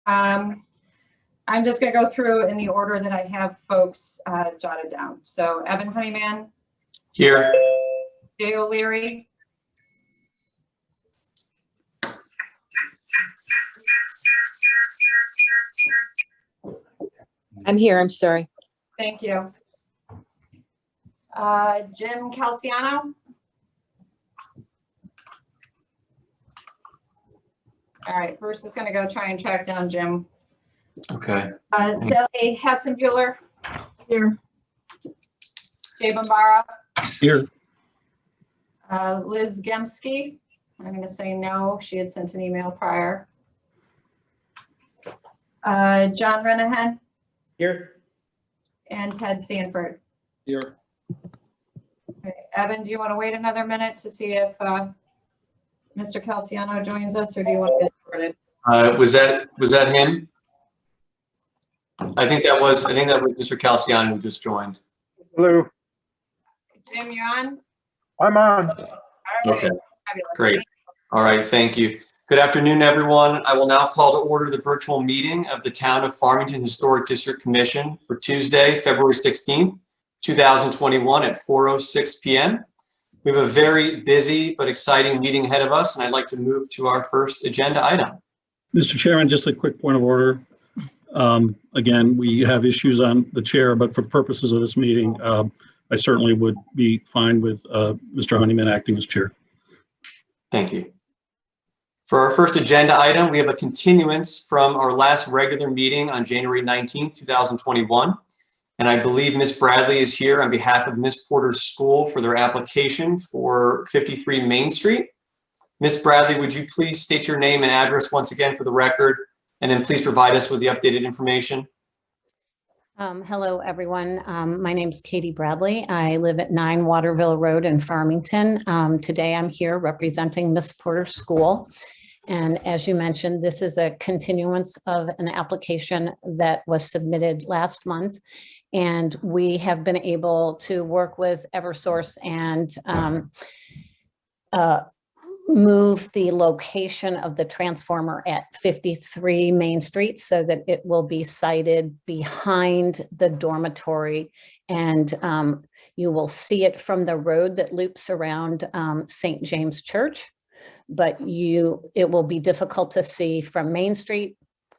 I'm just going to go through in the order that I have folks jotted down. So Evan Honeyman. Here. Jay O'Leary. I'm here. I'm sorry. Thank you. Jim Calciano. All right, Bruce is going to go try and track down Jim. Okay. Sally Hatzenbuehler. Here. Jay Bombara. Here. Liz Gemsky. I'm going to say no. She had sent an email prior. John Renahan. Here. And Ted Sanford. Here. Okay. Evan, do you want to wait another minute to see if Mr. Calciano joins us, or do you want to get started? Was that him? I think that was Mr. Calciano who just joined. Hello, Jim, you're on? I'm on. All right. Okay. Fabulous. Great. All right, thank you. Good afternoon, everyone. I will now call to order the virtual meeting of the Town of Farmington Historic District Commission for Tuesday, February 16th, 2021 at 4:06 p.m. We have a very busy but exciting meeting ahead of us, and I'd like to move to our first agenda item. Mr. Chairman, just a quick point of order. Again, we have issues on the chair, but for purposes of this meeting, I certainly would be fine with Mr. Honeyman acting as chair. Thank you. For our first agenda item, we have a continuance from our last regular meeting on January 19th, 2021. And I believe Ms. Bradley is here on behalf of Ms. Porter's school for their application for 53 Main Street. Ms. Bradley, would you please state your name and address once again for the record, and then please provide us with the updated information? Hello, everyone. My name is Katie Bradley. I live at 9 Waterville Road in Farmington. Today I'm here representing Miss Porter's school. And as you mentioned, this is a continuance of an application that was submitted last month. And we have been able to work with Eversource and move the location of the transformer at 53 Main Street so that it will be sited behind the dormitory, and you will see it from the road that loops around St. James Church, but it will be difficult to see from Main Street,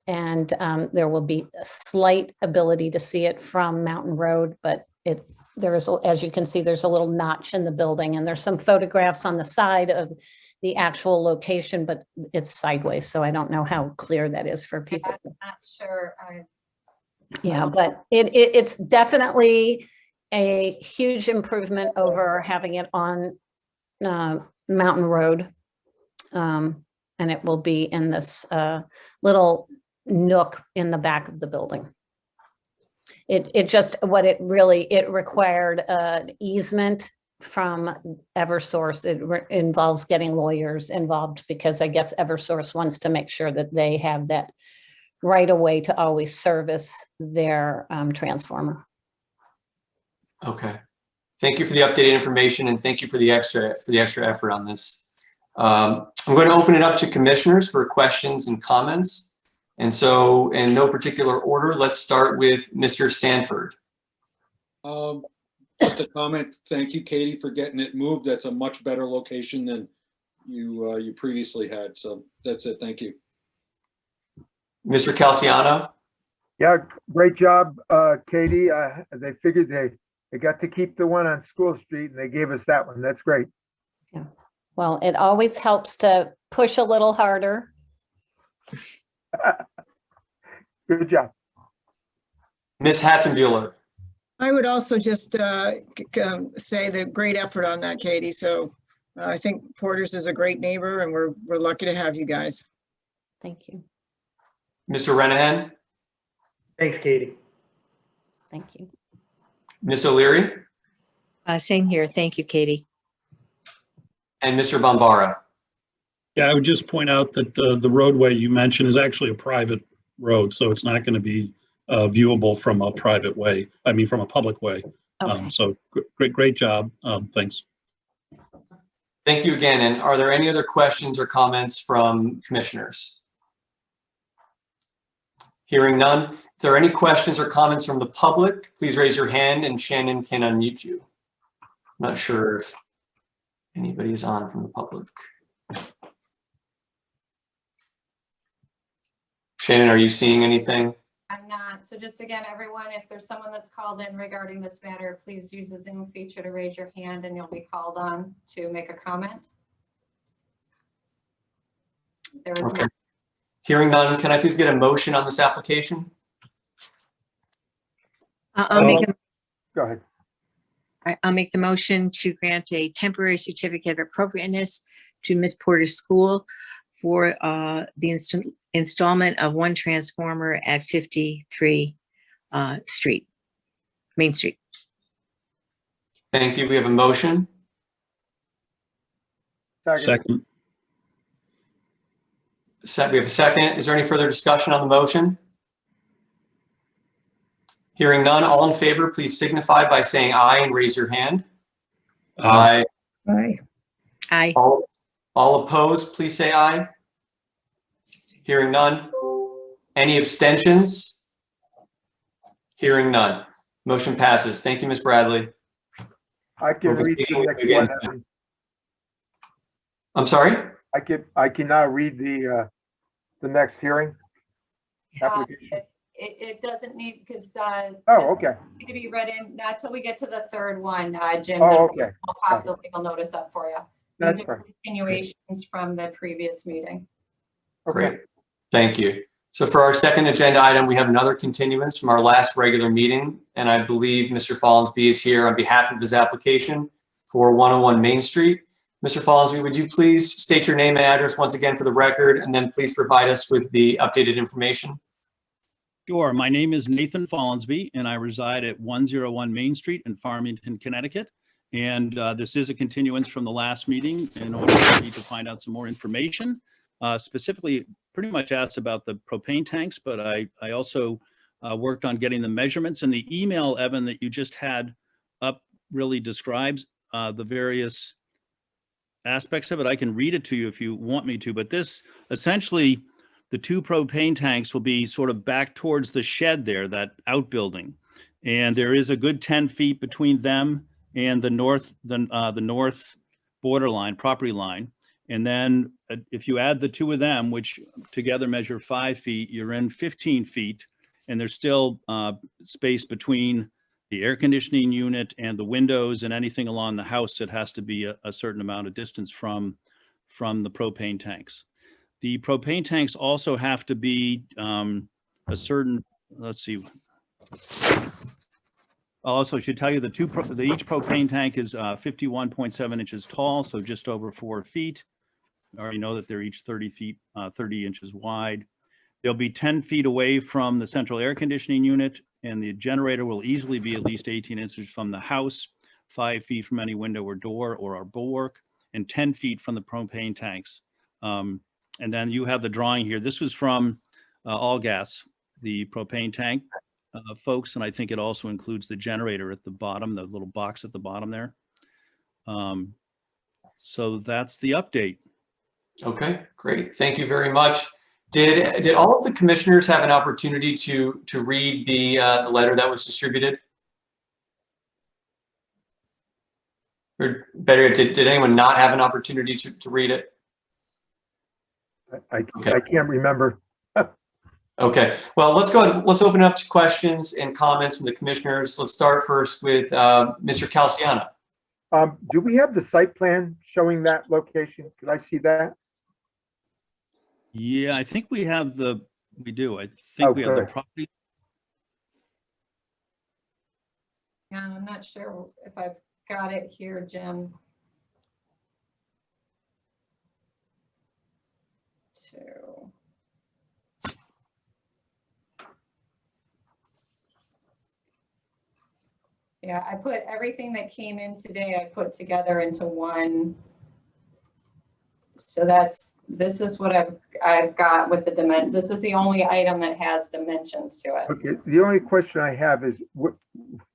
and there will be a slight ability to see it from Mountain Road, but there is, as you can see, there's a little notch in the building, and there's some photographs on the side of the actual location, but it's sideways, so I don't know how clear that is for people. I'm not sure. Yeah, but it's definitely a huge improvement over having it on Mountain Road, and it will be in this little nook in the back of the building. It required an easement from Eversource. It involves getting lawyers involved because I guess Eversource wants to make sure that they have that right of way to always service their transformer. Okay. Thank you for the updated information, and thank you for the extra effort on this. I'm going to open it up to commissioners for questions and comments. And so, in no particular order, let's start with Mr. Sanford. Just a comment. Thank you, Katie, for getting it moved. That's a much better location than you previously had. So that's it. Thank you. Mr. Calciano. Yeah, great job, Katie. They figured they got to keep the one on School Street, and they gave us that one. That's great. Yeah. Well, it always helps to push a little harder. Good job. Ms. Hatzenbuehler. I would also just say the great effort on that, Katie. So I think Porter's is a great neighbor, and we're lucky to have you guys. Thank you. Mr. Renahan. Thanks, Katie. Thank you. Ms. O'Leary. Same here. Thank you, Katie. And Mr. Bombara. Yeah, I would just point out that the roadway you mentioned is actually a private road, so it's not going to be viewable from a private way. I mean, from a public way. Okay. So great job. Thanks. Thank you again. And are there any other questions or comments from commissioners? Hearing none. If there are any questions or comments from the public, please raise your hand and Shannon can unmute you. I'm not sure if anybody is on from the public. Shannon, are you seeing anything? I'm not. So just again, everyone, if there's someone that's called in regarding this matter, please use the Zoom feature to raise your hand and you'll be called on to make a comment. There is Okay. none. Hearing none, can I please get a motion on this application? I'll make a Go ahead. I'll make the motion to grant a temporary certificate of appropriateness to Ms. Porter's school for the installment of one transformer at 53 Main Street. Thank you. We have a motion. Second. We have a second. Is there any further discussion on the motion? Hearing none, all in favor, please signify by saying aye and raise your hand. Aye. Aye. Aye. All opposed, please say aye. Hearing none. Any abstentions? Hearing none. Motion passes. Thank you, Ms. Bradley. I can We'll be read the speaking next again. one. I'm sorry? I can now read the next hearing Yes. application. It doesn't need, because Oh, okay. need to be read in, not till we get to the third one, Jim. Oh, then okay. I'll pop the legal notice up for you. That's These are fine. continuations from the previous meeting. Okay. Great. Thank you. So for our second agenda item, we have another continuance from our last regular meeting. And I believe Mr. Follansbee is here on behalf of his application for 101 Main Street. Mr. Follansbee, would you please state your name and address once again for the record, and then please provide us with the updated information? Sure. My name is Nathan Follansbee, and I reside at 101 Main Street in Farmington, Connecticut. And this is a continuance from the last meeting in order for me to find out some more information. Specifically, pretty much asked about the propane tanks, but I also worked on getting the measurements. And the email, Evan, that you just had up really describes the various aspects of it. I can read it to you if you want me to, but this essentially, the two propane tanks will be sort of back towards the shed there, that outbuilding. And there is a good 10 feet between them and the north borderline, property line. And then if you add the two of them, which together measure 5 feet, you're in 15 feet. And there's still space between the air conditioning unit and the windows and anything along the house that has to be a certain amount of distance from the propane tanks. The propane tanks also have to be a certain, let's see. Also, should tell you each propane tank is 51.7 inches tall, so just over 4 feet. I already know that they're each 30 inches wide. They'll be 10 feet away from the central air conditioning unit, and the generator will easily be at least 18 inches from the house, 5 feet from any window or door or our bulwark, and 10 feet from the propane tanks. And then you have the drawing here. This was from All Gas, the propane tank folks, and I think it also includes the generator at the bottom, the little box at the bottom there. So that's the update. Okay, great. Thank you very much. Did all of the commissioners have an opportunity to read the letter that was distributed? Or better, did anyone not have an opportunity to read it? I Okay. can't remember. Okay, well, let's go ahead. Let's open up to questions and comments from the commissioners. Let's start first with Mr. Calciano. Do we have the site plan showing that location? Could I see that? Yeah, I think we have we do. I think we have the good. property. Yeah, I'm not sure if I've got it here, Jim. Yeah, I put everything that came in today, I put together into one. So this is what I've got with the dimension. This is the only item that has dimensions to it. Okay, the only question I have is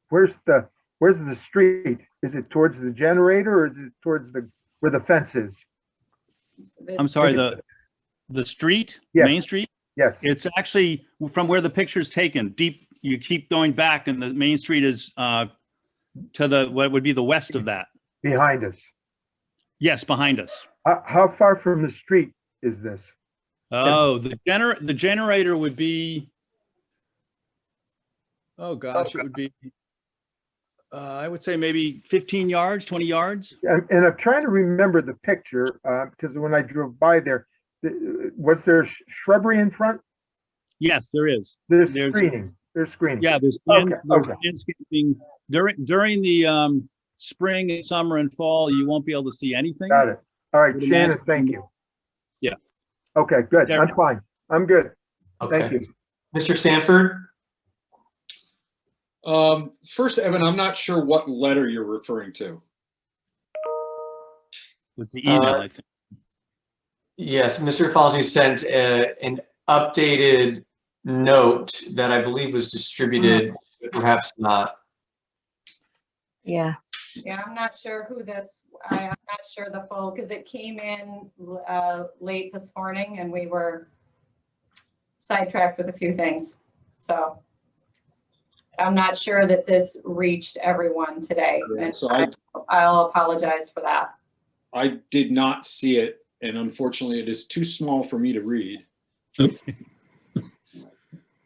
where's the street? Is it towards the generator or is it towards where the fence is? I'm sorry, the street, Yes. Main Street? Yes, It's actually from where the picture's taken, deep, you keep going back and the main street is to the, what would be the west of that. behind us. Yes, behind us. How far from the street is this? Oh, the generator would be, oh gosh, it would be, I would say maybe 15 yards, 20 yards. And I'm trying to remember the picture, because when I drove by there, was there shrubbery in front? Yes, there is. There's There's- screening. There's screening. Yeah, there's Okay, landscaping during the spring and summer and fall, you won't be able to see anything. Got it. All right, Would Shannon, imagine- thank you. Yeah. Okay, good. There. I'm fine. I'm good. Thank Okay. you. Mr. Sanford? First, Evan, I'm not sure what letter you're referring to. With the email, Uh, I think. Yes, Mr. Falsey sent an updated note that I believe was distributed, but perhaps not. Yeah. Yeah, I'm not sure who this, I'm not sure the full, because it came in late this morning and we were sidetracked with a few things. So I'm not sure that this reached everyone today. And So I'll apologize for that. I did not see it, and unfortunately, it is too small for me to read.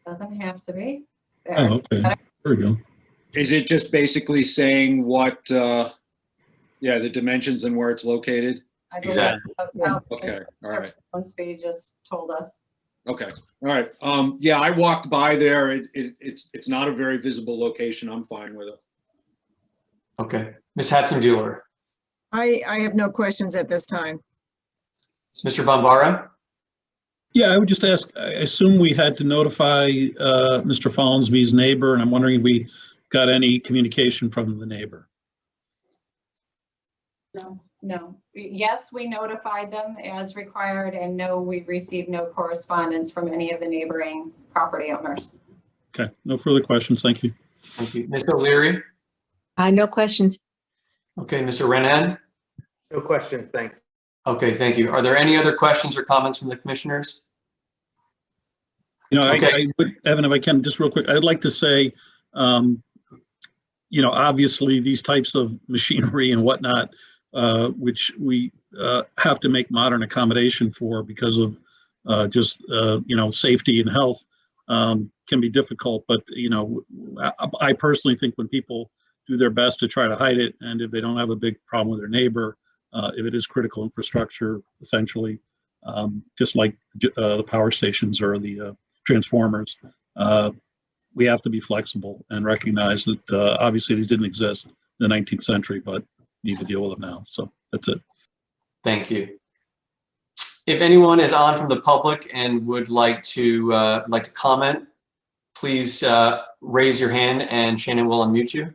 Doesn't have to be. There. Oh, okay. There we go. Is it just basically saying what, the dimensions and where it's located? I believe Exactly. Okay, all right. Lunsby just told us. Okay, all right. Yeah, I walked by there. It's not a very visible location. I'm fine with it. Okay. Ms. Hatzenbuehler? I have no questions at this time. Mr. Bombara? Yeah, I would just ask, I assume we had to notify Mr. Follansby's neighbor, and I'm wondering if we got any communication from the neighbor. No. Yes, we notified them as required, and no, we received no correspondence from any of the neighboring property owners. Okay, no further questions. Thank you. Thank you. Mr. O'Leary? No questions. Okay, Mr. Renan? No questions, thanks. Okay, thank you. Are there any other questions or comments from the commissioners? You know, Okay. I would, Evan, if I can, just real quick, I'd like to say, you know, obviously these types of machinery and whatnot, which we have to make modern accommodation for because of just, you know, safety and health can be difficult. But, you know, I personally think when people do their best to try to hide it, and if they don't have a big problem with their neighbor, if it is critical infrastructure, essentially, just like the power stations or the transformers, we have to be flexible and recognize that obviously these didn't exist in the 19th century, but need to deal with them now. So that's it. Thank you. If anyone is on from the public and would like to comment, please raise your hand and Shannon will unmute you.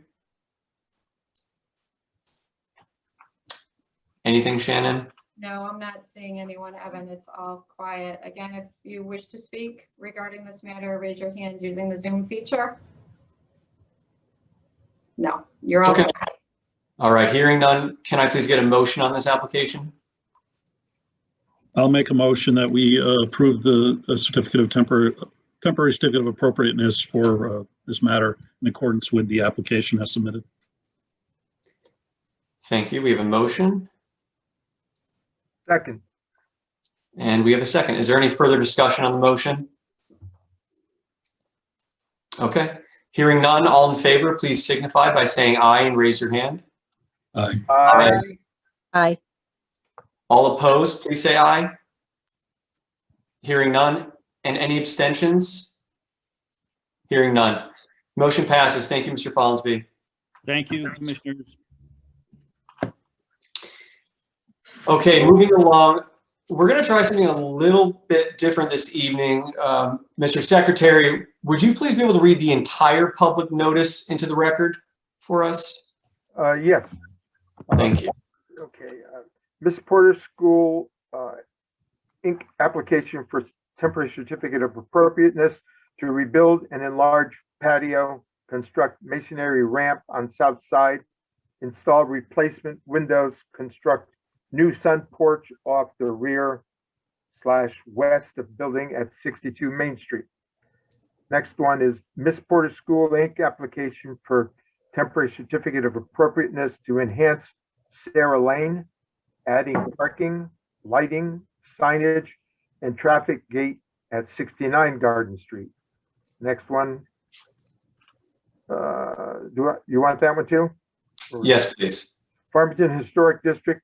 Anything, Shannon? No, I'm not seeing anyone, Evan. It's all quiet. Again, if you wish to speak regarding this matter, raise your hand using the Zoom feature. No, you're all. Okay. All right, hearing none, can I please get a motion on this application? I'll make a motion that we approve the certificate of temporary certificate of appropriateness for this matter in accordance with the application as submitted. Thank you. We have a motion Second. and we have a second. Is there any further discussion on the motion? Okay, hearing none, all in favor, please signify by saying aye and raise your hand. Aye. Aye. Aye. All opposed, please say aye. Hearing none. And any abstentions? Hearing none. Motion passes. Thank you, Mr. Follansby. Thank you, commissioners. Okay, moving along. We're going to try something a little bit different this evening. Mr. Secretary, would you please be able to read the entire public notice into the record for us? Yes. Thank you. Okay. Miss Porter School, Inc. application for temporary certificate of appropriateness to rebuild and enlarge patio, construct masonry ramp on south side, install replacement windows, construct new sun porch off the rear west of building at 62 Main Street. Next one is Miss Porter School, Inc. application for temporary certificate of appropriateness to enhance Sarah Lane, adding parking, lighting, signage, and traffic gate at 69 Garden Street. Next one. You want that one too? Yes, please. Farmington Historic District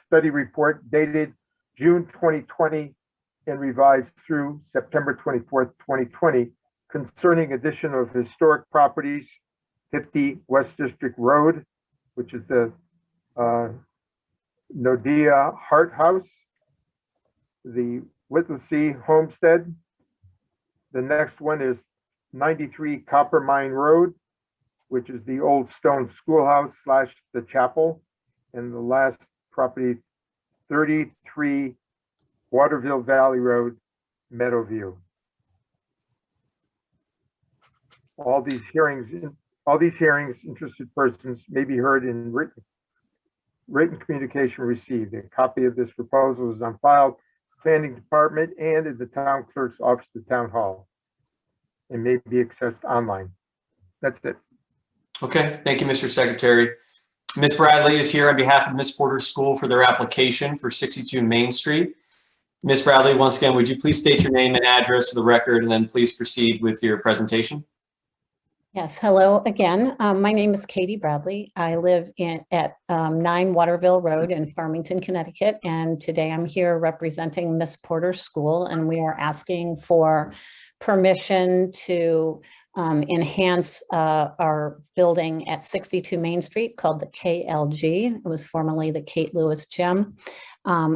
Study Report dated June 2020 and revised through September 24th, 2020, concerning addition of historic properties, 50 West District Road, which is the Noaa Hart House, the Whittlesey Homestead. The next one is 93 Copper Mine Road, which is the old Stone Schoolhouse / the chapel. And the last property, 33 Waterville Valley Road, Meadowview. All these hearings, interested persons may be heard in written communication received. A copy of this proposal is on file, planning department, and in the town clerk's office, the town hall, and may be accessed online. That's it. Okay, thank you, Mr. Secretary. Ms. Bradley is here on behalf of Miss Porter School for their application for 62 Main Street. Ms. Bradley, once again, would you please state your name and address for the record, and then please proceed with your presentation? Yes, hello again. My name is Katie Bradley. I live at 9 Waterville Road in Farmington, Connecticut, and today I'm here representing Miss Porter School, and we are asking for permission to enhance our building at 62 Main Street called the KLG. It was formerly the Kate Lewis Gym.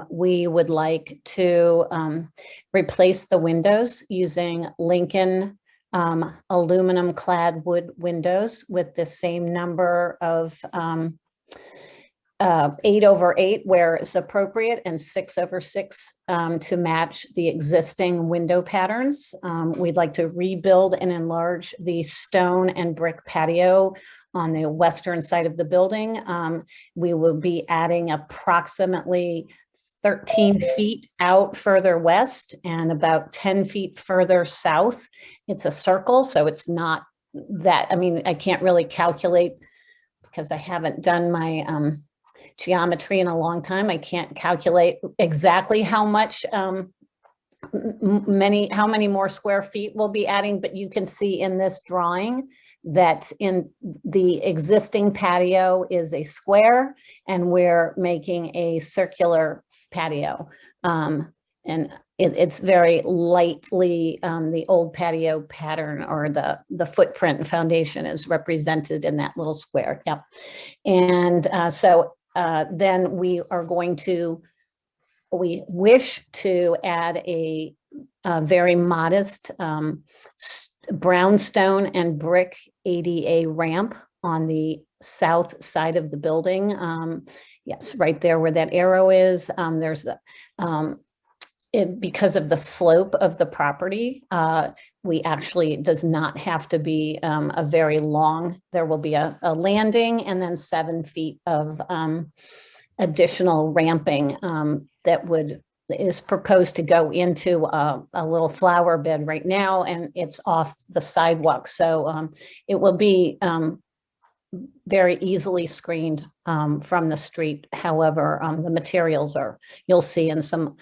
We would like to replace the windows using Lincoln aluminum clad wood windows with the same number of 8/8 where it's appropriate, and 6/6 to match the existing window patterns. We'd like to rebuild and enlarge the stone and brick patio on the western side of the building. We will be adding approximately 13 feet out further west and about 10 feet further south. It's a circle, so it's not that, I mean, I can't really calculate because I haven't done my geometry in a long time. I can't calculate exactly how much, how many more square feet we'll be adding, but you can see in this drawing that in the existing patio is a square and we're making a circular patio. And it's very lightly, the old patio pattern or the footprint and foundation is represented in that little square. Yep. And so then we wish to add a very modest brownstone and brick ADA ramp on the south side of the building. Yes, right there where that arrow is. There's because of the slope of the property, we actually, it does not have to be a very long, there will be a landing and then 7 feet of additional ramping that is proposed to go into a little flower bed right now, and it's off the sidewalk. So it will be very easily screened from the street. However, the materials you'll see in some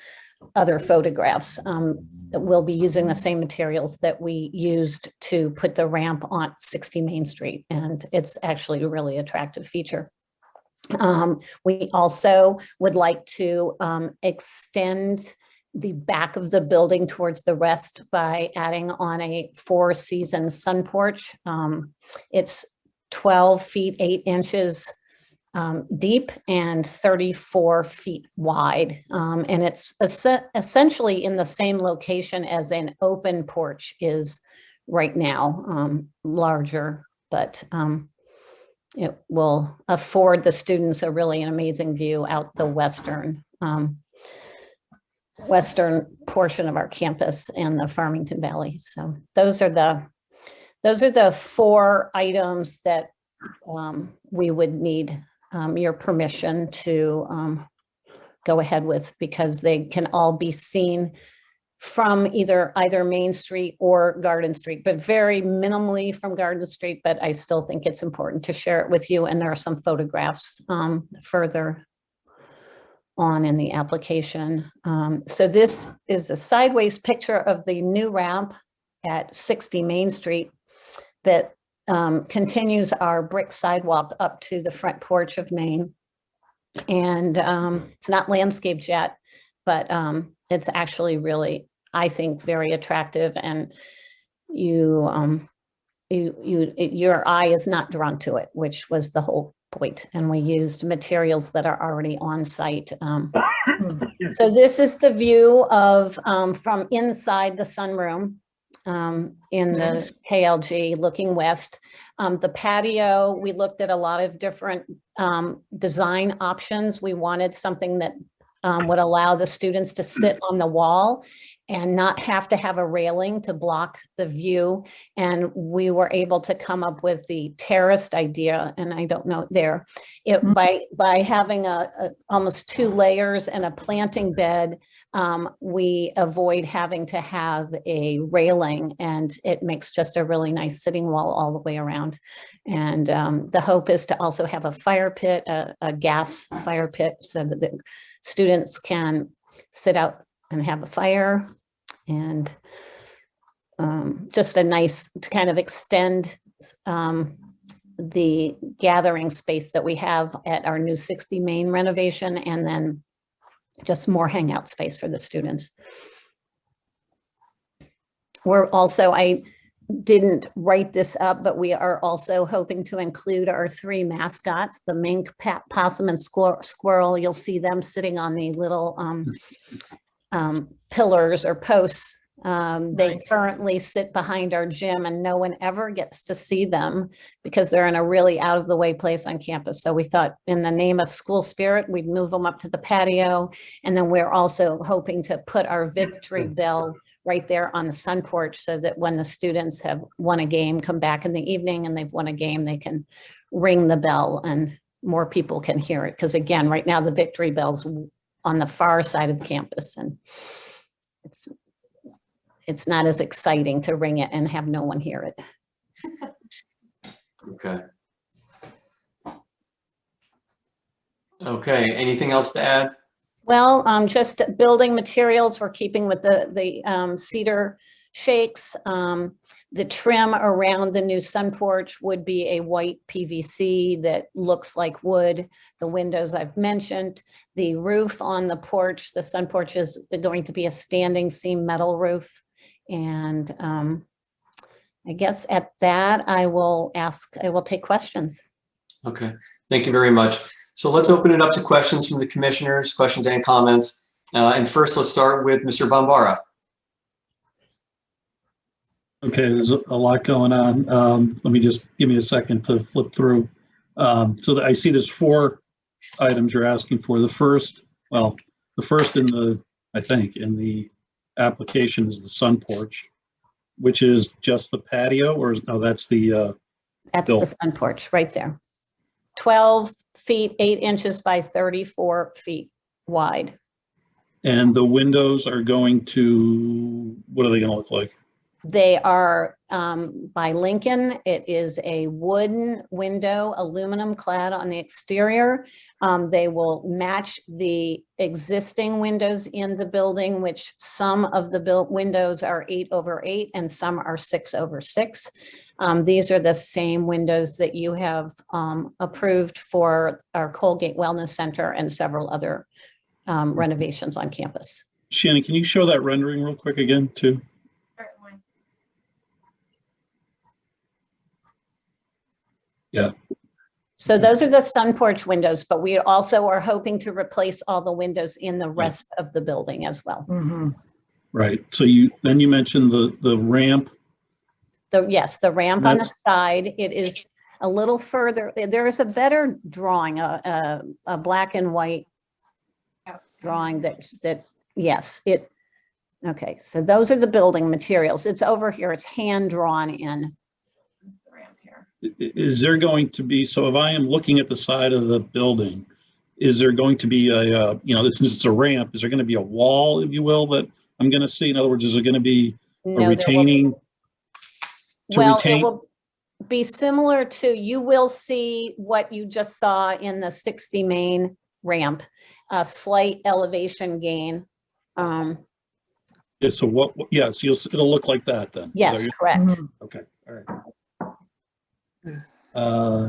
other photographs, that we'll be using the same materials that we used to put the ramp on 60 Main Street. And it's actually a really attractive feature. We also would like to extend the back of the building towards the west by adding on a 4-season sun porch. It's 12 feet 8 inches deep and 34 feet wide. And it's essentially in the same location as an open porch is right now, larger, but it will afford the students a really an amazing view out the western portion of our campus and the Farmington Valley. So those are the 4 items that we would need your permission to go ahead with, because they can all be seen from either Main Street or Garden Street, but very minimally from Garden Street, but I still think it's important to share it with you. And there are some photographs further on in the application. So this is a sideways picture of the new ramp at 60 Main Street that continues our brick sidewalk up to the front porch of Main. And it's not landscaped yet, but it's actually really, I think, very attractive, and your eye is not drawn to it, which was the whole point. And we used materials that are already on site. So this is the view of from inside the sunroom in the KLG looking west. The patio, we looked at a lot of different design options. We wanted something that would allow the students to sit on the wall and not have to have a railing to block the view. And we were able to come up with the terraced idea, and I don't know there, by having almost 2 layers and a planting bed, we avoid having to have a railing, and it makes just a really nice sitting wall all the way around. And the hope is to also have a fire pit, a gas fire pit, so that the students can sit out and have a fire, and just a nice to kind of extend the gathering space that we have at our new 60 Main renovation, and then just more hangout space for the students. We're also, I didn't write this up, but we are also hoping to include our 3 mascots, the mink, possum, and squirrel. You'll see them sitting on the little pillars or posts. They currently sit behind our gym, and no one ever gets to see them because they're in a really out of the way place on campus. So we thought, in the name of school spirit, we'd move them up to the patio. And then we're also hoping to put our victory bell right there on the sun porch, so that when the students have won a game, come back in the evening and they've won a game, they can ring the bell and more people can hear it. Because again, right now the victory bell's on the far side of campus, and it's not as exciting to ring it and have no one hear it. Okay. Okay, anything else to add? Well, just building materials, we're keeping with the cedar shakes. The trim around the new sun porch would be a white PVC that looks like wood. The windows I've mentioned. The roof on the porch, the sun porch, is going to be a standing seam metal roof. And I guess at that, I will take questions. Okay, thank you very much. So let's open it up to questions from the commissioners, questions and comments. And first, let's start with Mr. Bombara. Okay, there's a lot going on. Let me just give me a second to flip through. So I see there's 4 items you're asking for. The first in the, I think, in the application is the sun porch, which is just the patio, or no, that's the That's the sun porch right there. 12 feet, 8 inches by 34 feet wide. And the windows are going to, what are they going to look like? They are by Lincoln. It is a wooden window, aluminum clad on the exterior. They will match the existing windows in the building, which some of the windows are 8/8 and some are 6/6. These are the same windows that you have approved for our Colgate Wellness Center and several other renovations on campus. Shannon, can you show that rendering real quick again too? Certainly. Yeah. So those are the sun porch windows, but we also are hoping to replace all the windows in the rest of the building as well. Mhm. Right. So then you mentioned the ramp. Yes, the ramp on the side, it is a little further. There is a better drawing, a black and white drawing yes, okay, so those are the building materials. It's over here, it's hand drawn in. The ramp here. Is there going to be, so if I am looking at the side of the building, is there going to be since it's a ramp, is there going to be a wall, if you will, that I'm going to see? In other words, is there going to be a No, there will be- retaining? To Well, it retain? will be similar to, you will see what you just saw in the 60 main ramp, a slight elevation gain. Yeah, so yes, it'll look like that then. Is that Yes, your- correct. Okay, all right.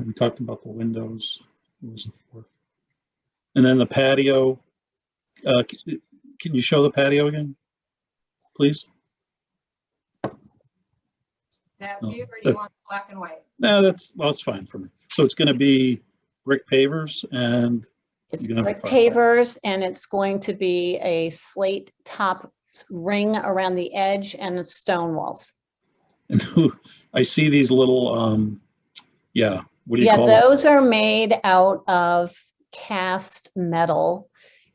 We talked about the windows. And then the patio. Can you show the patio again, please? That No, view, or do you want black and white? No, that's fine for me. So it's going to be brick pavers and It's you're gonna brick have a fire. pavers, and it's going to be a slate top ring around the edge and stone walls. And I see these little, what do you Yeah, call them? those are made out of cast metal.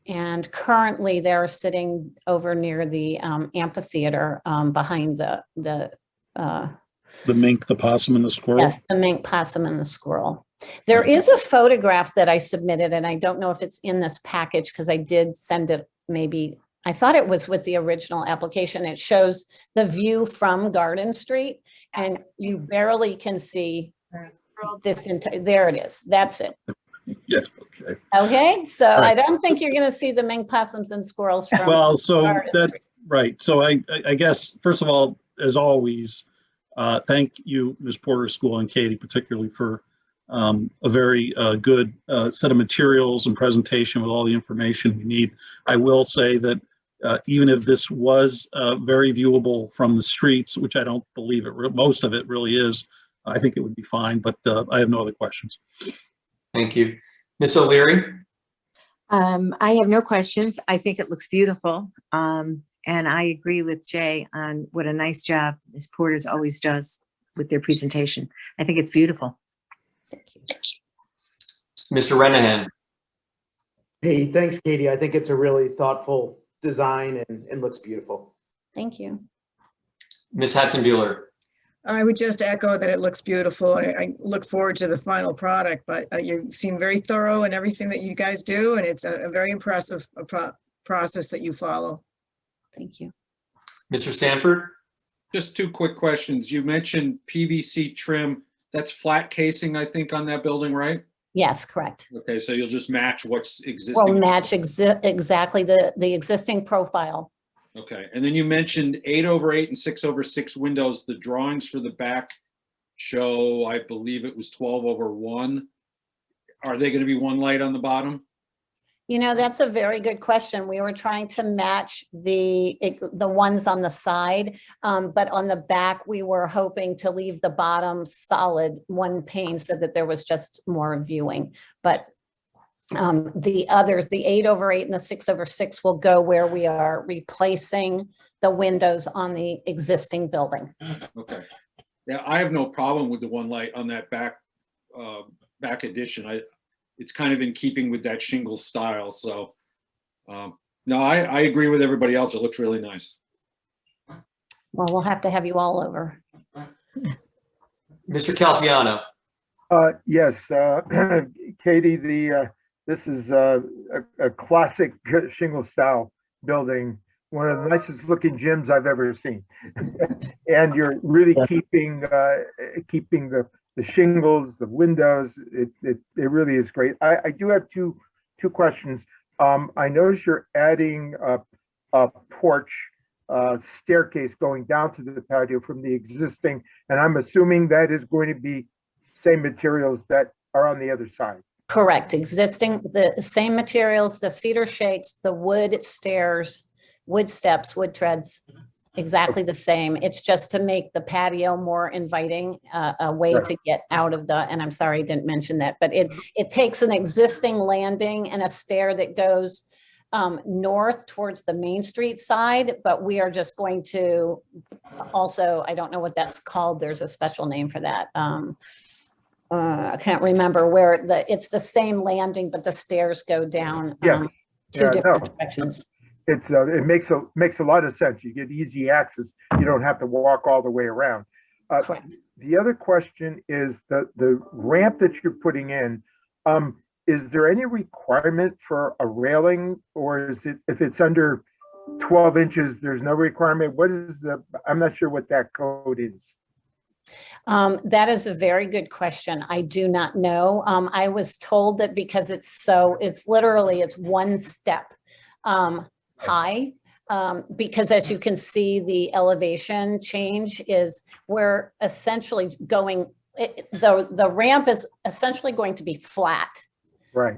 And currently they're sitting over near the amphitheater behind the The mink, the possum, and the squirrel? yes, the mink, possum, and the squirrel. There is a photograph that I submitted, and I don't know if it's in this package because I did send it maybe, I thought it was with the original application. It shows the view from Garden Street, and you barely can see this entire, there it is. That's it. Yes, okay. Okay, so I Right. don't think you're going to see the mink, possums, and squirrels from Well, so Garden that, Street. right. So I guess, first of all, as always, thank you, Ms. Porter School and Katie, particularly for a very good set of materials and presentation with all the information we need. I will say that even if this was very viewable from the streets, which I don't believe most of it really is, I think it would be fine, but I have no other questions. Thank you. Ms. O'Leary? I have no questions. I think it looks beautiful. And I agree with Jay on what a nice job Ms. Porter's always does with their presentation. I think it's beautiful. Mr. Renahan? Hey, thanks, Katie. I think it's a really thoughtful design and looks beautiful. Thank you. Ms. Hatzenbuehler? I would just echo that it looks beautiful. I look forward to the final product, but you seem very thorough in everything that you guys do, and it's a very impressive process that you follow. Thank you. Mr. Sanford? Just two quick questions. You mentioned PVC trim. That's flat casing, I think, on that building, right? Yes, correct. Okay, so you'll just match what's Will existing. match exactly the existing profile. Okay, and then you mentioned 8/8 and 6/6 windows. The drawings for the back show, I believe it was 12/1. Are they going to be one light on the bottom? You know, that's a very good question. We were trying to match the ones on the side, but on the back, we were hoping to leave the bottom solid one pane so that there was just more viewing. But the others, the 8/8 and the 6/6 will go where we are replacing the windows on the existing building. Okay. Yeah, I have no problem with the one light on that back addition. It's kind of in keeping with that shingle style. So, no, I agree with everybody else. It looks really nice. Well, we'll have to have you all over. Mr. Calciano? Yes, Katie, this is a classic shingle style building, one of the nicest looking gyms I've ever seen. And you're really keeping the shingles, the windows. It really is great. I do have two questions. I notice you're adding a porch staircase going down to the patio from the existing, and I'm assuming that is going to be same materials that are on the other side. Correct. Existing, the same materials, the cedar shakes, the wood stairs, wood steps, wood treads, exactly the same. It's just to make the patio more inviting, a way Right. to get out of the, and I'm sorry I didn't mention that, but it takes an existing landing and a stair that goes north towards the Main Street side, but we are just going to also, I don't know what that's called. There's a special name for that. I can't remember where it's the same landing, but the stairs go down Yeah. two Yeah, different no. directions. It makes a lot of sense. You get easy access. You don't have to walk all the way around. Correct. The other question is the ramp that you're putting in. is there any requirement for a railing, or is it, if it's under 12 inches, there's no requirement? What is I'm not sure what that code is. That is a very good question. I do not know. I was told that because it's literally, it's one step high. Because as you can see, the elevation change is we're essentially going, the ramp is essentially going to be flat. Right.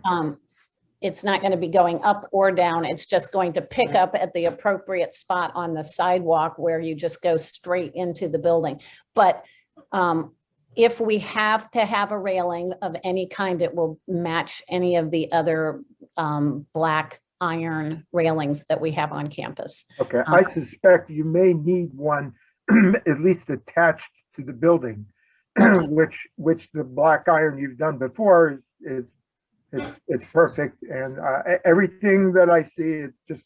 It's not going to be going up or down. It's just going to pick up at the appropriate spot on the sidewalk where you just go straight into the building. But if we have to have a railing of any kind, it will match any of the other black iron railings that we have on campus. Okay, I suspect you may need one at least attached to the building, which the black iron you've done before is it's perfect, and everything that I see is just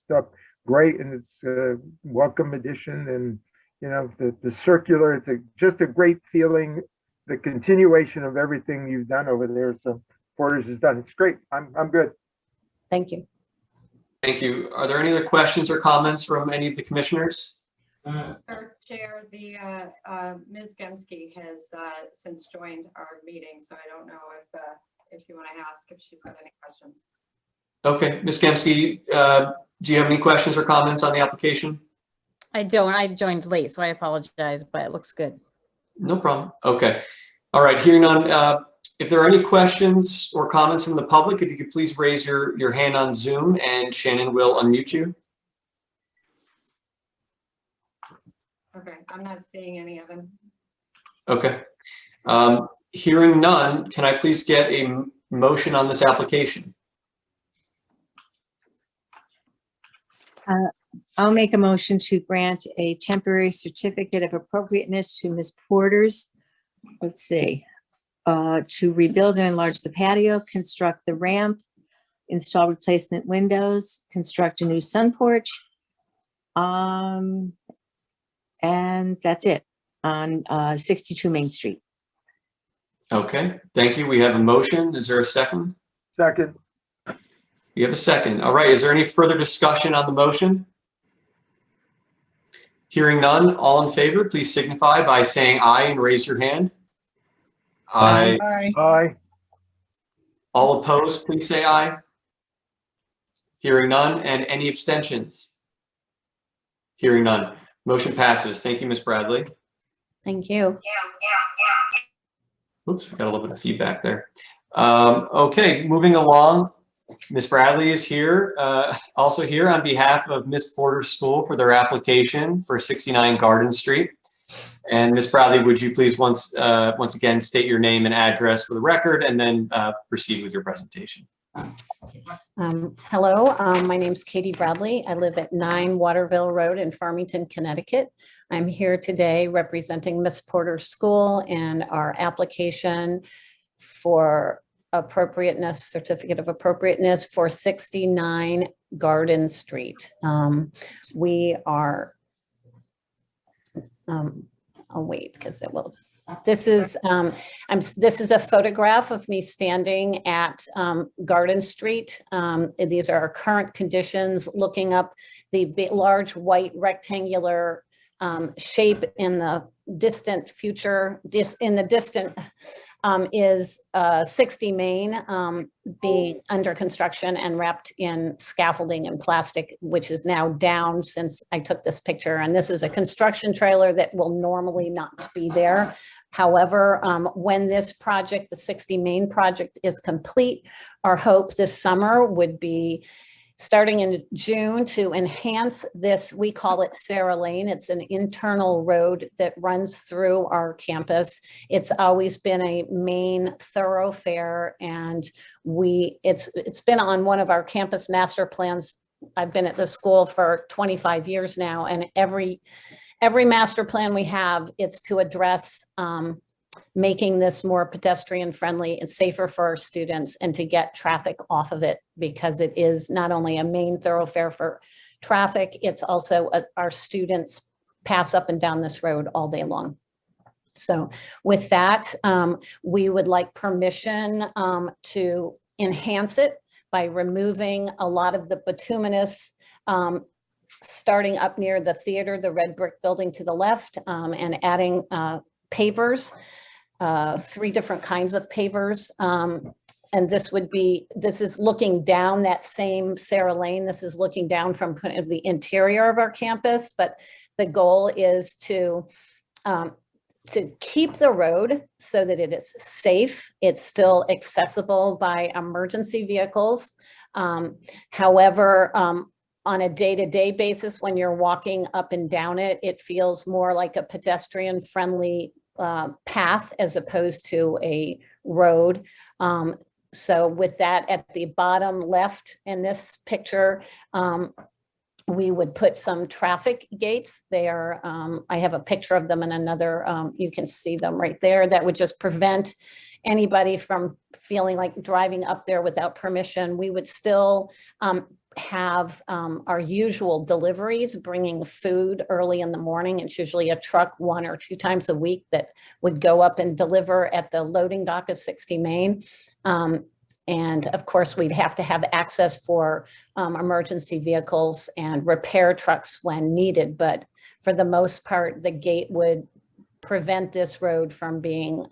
great, and it's a welcome addition, and you know the circular, it's just a great feeling, the continuation of everything you've done over there. So Porter's has done, it's great. I'm good. Thank you. Thank you. Are there any other questions or comments from any of the commissioners? Sir Chair, the Ms. Gemske has since joined our meeting, so I don't know if you want to ask if she's got any questions. Okay, Ms. Gemske, do you have any questions or comments on the application? I don't. I joined late, so I apologize, but it looks good. No problem. Okay. All right, hearing none. If there are any questions or comments from the public, if you could please raise your hand on Zoom and Shannon will unmute you. Okay, I'm not seeing any of them. Okay. Hearing none, can I please get a motion on this application? I'll make a motion to grant a temporary certificate of appropriateness to Ms. Porter's. Let's see. To rebuild and enlarge the patio, construct the ramp, install replacement windows, construct a new sun porch. And that's it on 62 Main Street. Okay, thank you. We have a motion. Is there a second? Second. We have a second. All right, is there any further discussion on the motion? Hearing none, all in favor, please signify by saying aye and raise your hand. Aye. Aye. Aye. All opposed, please say aye. Hearing none, and any abstentions? Hearing none. Motion passes. Thank you, Ms. Bradley. Thank you. Oops, we got a little bit of feedback there. Okay, moving along. Ms. Bradley is here, also here on behalf of Ms. Porter's School for their application for 69 Garden Street. And Ms. Bradley, would you please once again state your name and address for the record, and then proceed with your presentation. Yes. Hello, my name's Katie Bradley. I live at 9 Waterville Road in Farmington, Connecticut. I'm here today representing Miss Porter's School and our application for appropriateness, certificate of appropriateness for 69 Garden Street. We are, I'll wait because it will. This is a photograph of me standing at Garden Street. These are our current conditions, looking up the large white rectangular shape in the distant future. In the distant is 60 Main being under construction and wrapped in scaffolding and plastic, which is now down since I took this picture. And this is a construction trailer that will normally not be there. However, when this project, the 60 Main project, is complete, our hope this summer would be starting in June to enhance this. We call it Sarah Lane. It's an internal road that runs through our campus. It's always been a main thoroughfare, and it's been on one of our campus master plans. I've been at the school for 25 years now, and every master plan we have, it's to address making this more pedestrian friendly and safer for our students, and to get traffic off of it, because it is not only a main thoroughfare for traffic, it's also our students pass up and down this road all day long. So with that, we would like permission to enhance it by removing a lot of the bituminous, starting up near the theater, the red brick building to the left, and adding pavers, 3 different kinds of pavers. And this is looking down that same Sarah Lane. This is looking down from kind of the interior of our campus, but the goal is to keep the road so that it is safe. It's still accessible by emergency vehicles. However, on a day-to-day basis, when you're walking up and down it, it feels more like a pedestrian-friendly path as opposed to a road. So with that, at the bottom left in this picture, we would put some traffic gates there. I have a picture of them in another, you can see them right there. That would just prevent anybody from feeling like driving up there without permission. We would still have our usual deliveries, bringing food early in the morning. It's usually a truck 1 or 2 times a week that would go up and deliver at the loading dock of 60 Main. And of course, we'd have to have access for emergency vehicles and repair trucks when needed. But for the most part, the gate would prevent this road from being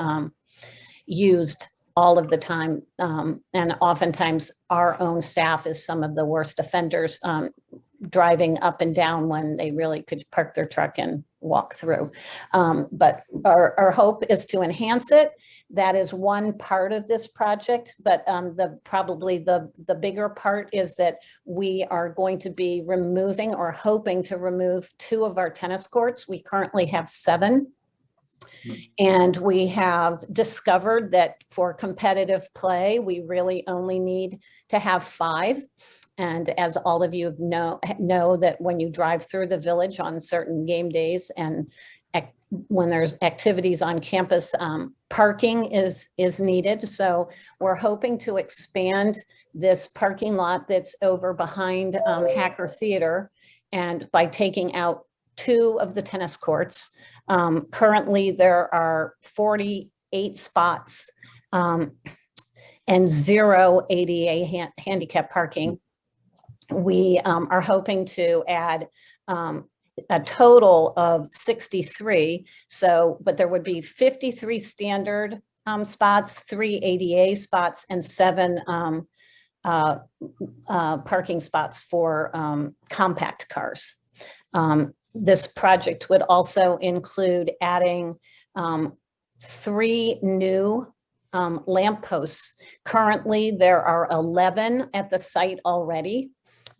used all of the time. And oftentimes our own staff is some of the worst offenders, driving up and down when they really could park their truck and walk through. But our hope is to enhance it. That is one part of this project, but probably the bigger part is that we are going to be removing or hoping to remove 2 of our tennis courts. We currently have 7. And we have discovered that for competitive play, we really only need to have 5. And as all of you know that when you drive through the village on certain game days and when there's activities on campus, parking is needed. So we're hoping to expand this parking lot that's over behind Hacker Theater, and by taking out 2 of the tennis courts. Currently, there are 48 spots and 0 ADA handicap parking. We are hoping to add a total of 63. So, but there would be 53 standard spots, 3 ADA spots, and 7 parking spots for compact cars. This project would also include adding 3 new lampposts. Currently, there are 11 at the site already.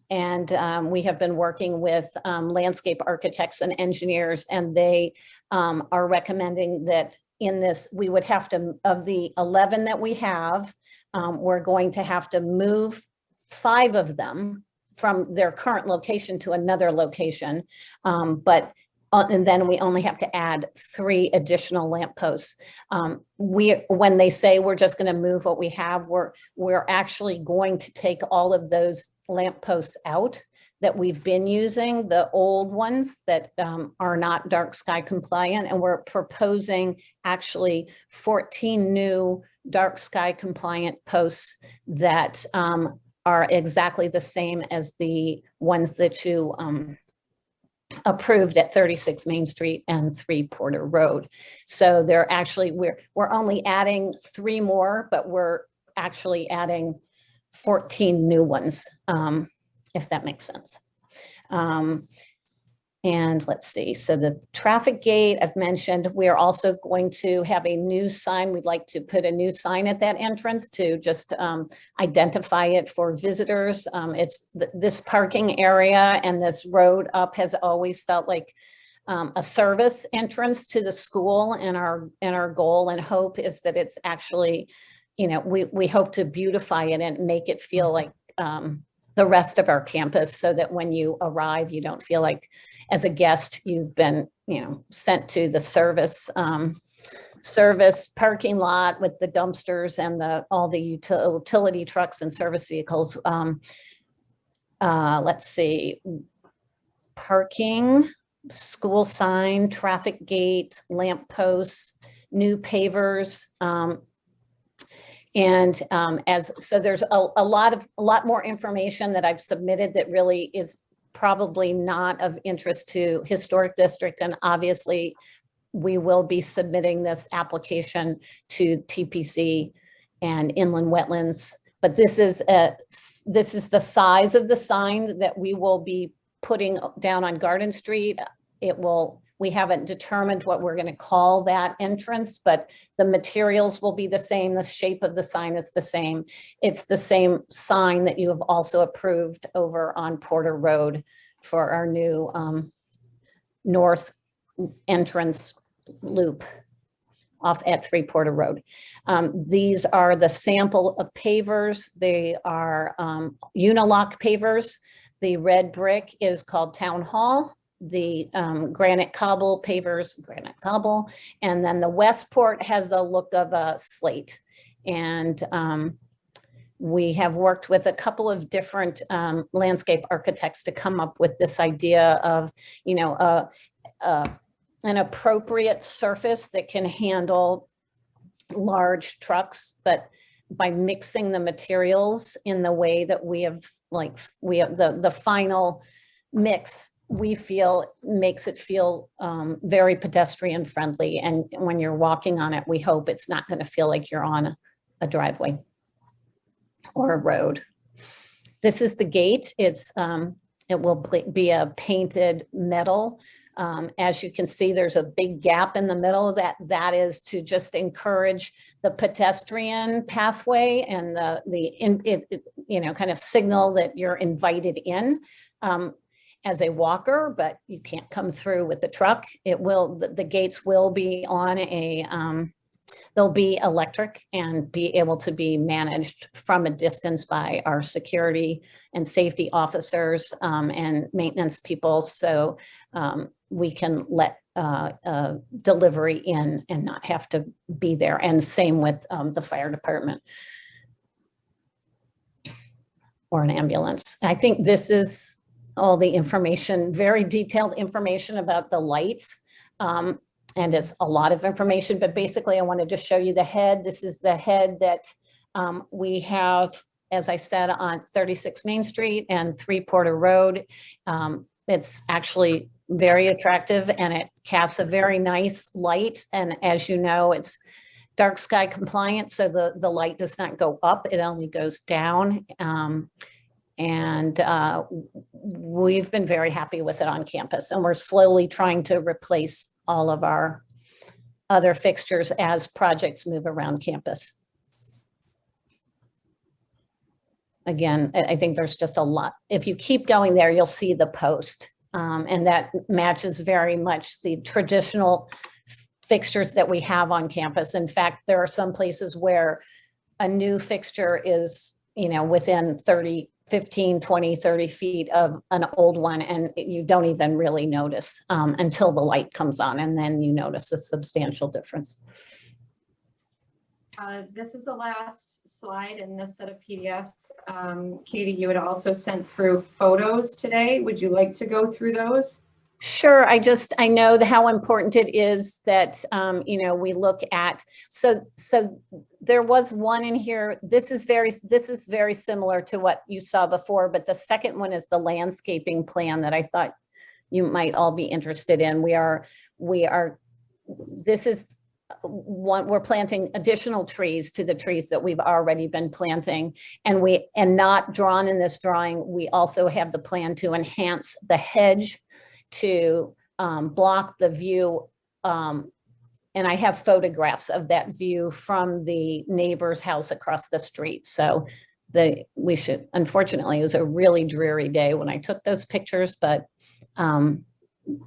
And we have been working with landscape architects and engineers, and they are recommending that in this, we would have to, of the 11 that we have, we're going to have to move 5 of them from their current location to another location. And then we only have to add 3 additional lampposts. When they say we're just going to move what we have, we're actually going to take all of those lampposts out that we've been using, the old ones that are not dark sky compliant, and we're proposing actually 14 new dark sky compliant posts that are exactly the same as the ones that you approved at 36 Main Street and 3 Porter Road. So they're actually, we're only adding 3 more, but we're actually adding 14 new ones, if that makes sense. And let's see, so the traffic gate I've mentioned, we are also going to have a new sign. We'd like to put a new sign at that entrance to just identify it for visitors. It's this parking area and this road up has always felt like a service entrance to the school, and our goal and hope is that it's actually, you know, we hope to beautify it and make it feel like the rest of our campus, so that when you arrive, you don't feel like as a guest, you've been, you know, sent to the service parking lot with the dumpsters and all the utility trucks and service vehicles. Let's see, parking, school sign, traffic gate, lamp posts, new pavers. And so there's a lot more information that I've submitted that really is probably not of interest to Historic District. And obviously, we will be submitting this application to TPC and Inland Wetlands. But this is the size of the sign that we will be putting down on Garden Street. We haven't determined what we're going to call that entrance, but the materials will be the same. The shape of the sign is the same. It's the same sign that you have also approved over on Porter Road for our new north entrance loop off at 3 Porter Road. These are the sample of pavers. They are unilock pavers. The red brick is called Town Hall. The granite cobble pavers, granite cobble. And then the Westport has the look of a slate. And we have worked with a couple of different landscape architects to come up with this idea of, you know, an appropriate surface that can handle large trucks, but by mixing the materials in the way that we have, the final mix, we feel makes it feel very pedestrian friendly. And when you're walking on it, we hope it's not going to feel like you're on a driveway or a road. This is the gate. It will be a painted metal. As you can see, there's a big gap in the middle. That is to just encourage the pedestrian pathway and kind of signal that you're invited in as a walker, but you can't come through with the truck. The gates will be on they'll be electric and be able to be managed from a distance by our security and safety officers and maintenance people. So we can let delivery in and not have to be there. And same with the fire department or an ambulance. I think this is all the information, very detailed information about the lights. And it's a lot of information, but basically I wanted to show you the head. This is the head that we have, as I said, on 36 Main Street and 3 Porter Road. It's actually very attractive and it casts a very nice light. And as you know, it's dark sky compliant. So the light does not go up, it only goes down. And we've been very happy with it on campus, and we're slowly trying to replace all of our other fixtures as projects move around campus. Again, I think there's just a lot. If you keep going there, you'll see the post, and that matches very much the traditional fixtures that we have on campus. In fact, there are some places where a new fixture is, within 15, 20, 30 feet of an old one, and you don't even really notice until the light comes on, and then you notice a substantial difference. This is the last slide in this set of PDFs. Katie, you had also sent through photos today. Would you like to go through those? Sure. I know how important it is that, we look at, so there was one in here. This is very similar to what you saw before, but the second one is the landscaping plan that I thought you might all be interested in. This is one, we're planting additional trees to the trees that we've already been planting, and not drawn in this drawing. We also have the plan to enhance the hedge to block the view. And I have photographs of that view from the neighbor's house across the street. So unfortunately, it was a really dreary day when I took those pictures, but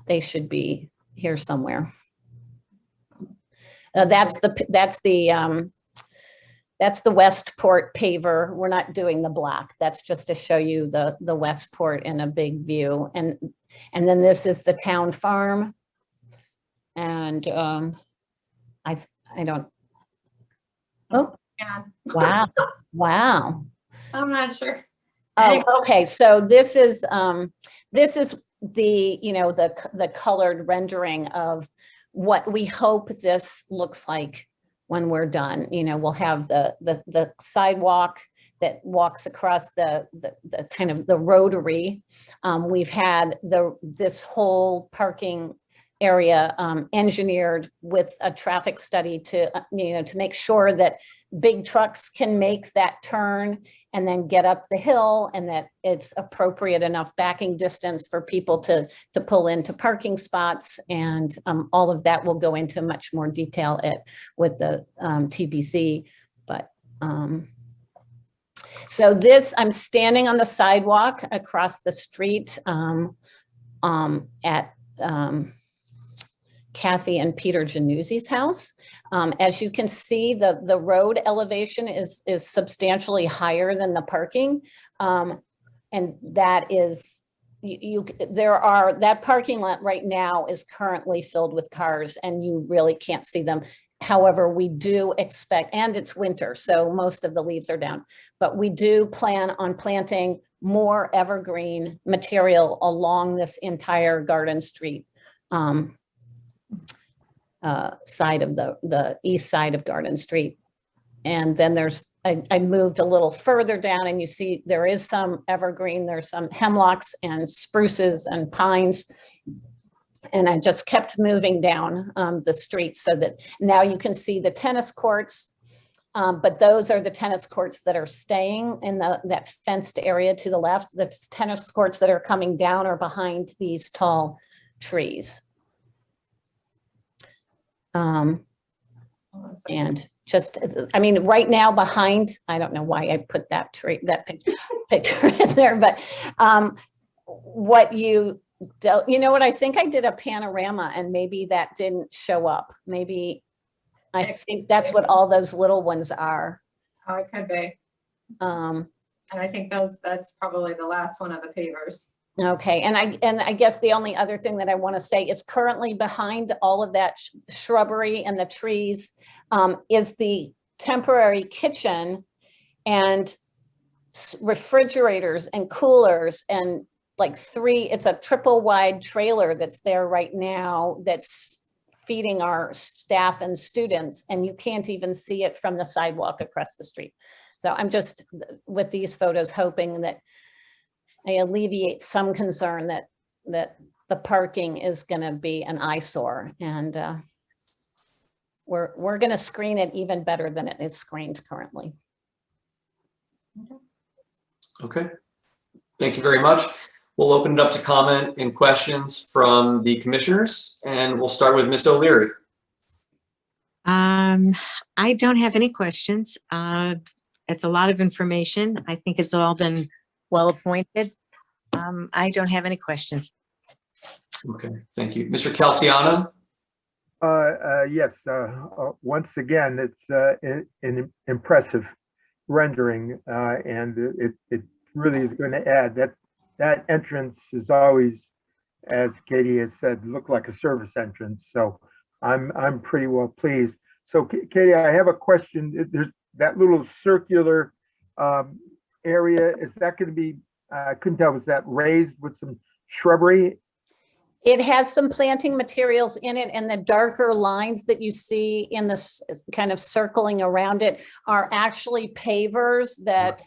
they should be here somewhere. That's the Westport paver. We're not doing the black. That's just to show you the Westport in a big view. And then this is the town farm. And I don't. Oh, Yeah. wow. Wow. I'm not sure. Oh, okay. So this is the colored rendering of what we hope this looks like when we're done. You know, we'll have the sidewalk that walks across the kind of the rotary. We've had this whole parking area engineered with a traffic study to, to make sure that big trucks can make that turn and then get up the hill, and that it's appropriate enough backing distance for people to pull into parking spots. And all of that will go into much more detail with the TBC. But so this, I'm standing on the sidewalk across the street at Kathy and Peter Januzzi's house. As you can see, the road elevation is substantially higher than the parking. And that is, that parking lot right now is currently filled with cars and you really can't see them. However, we do expect, and it's winter, so most of the leaves are down, but we do plan on planting more evergreen material along this entire Garden Street side of the east side of Garden Street. And then I moved a little further down and you see there is some evergreen, there's some hemlocks and spruces and pines. And I just kept moving down the street so that now you can see the tennis courts, but those are the tennis courts that are staying in that fenced area to the left. The tennis courts that are coming down are behind these tall trees. And just, I mean, right now behind, I don't know why I put that picture in there, but what you know what, I think I did a panorama and maybe that didn't show up. Maybe I think that's what all those little ones are. Oh, it could be. And I think that's probably the last one of the pavers. Okay, and I guess the only other thing that I want to say is currently behind all of that shrubbery and the trees is the temporary kitchen and refrigerators and coolers and like it's a triple wide trailer that's there right now that's feeding our staff and students, and you can't even see it from the sidewalk across the street. So I'm just, with these photos, hoping that I alleviate some concern that the parking is going to be an eyesore, and we're going to screen it even better than it is screened currently. Okay, thank you very much. We'll open it up to comment and questions from the commissioners, and we'll start with Ms. O'Leary. I don't have any questions. It's a lot of information. I think it's all been well appointed. I don't have any questions. Okay, thank you. Mr. Calciano? Yes, once again, it's an impressive rendering, and it really is going to add that entrance is always, as Katie has said, look like a service entrance. So I'm pretty well pleased. So Katie, I have a question. There's that little circular area. Is that going to be, I couldn't tell, was that raised with some shrubbery? It has some planting materials in it, and the darker lines that you see in this kind of circling around it are actually pavers that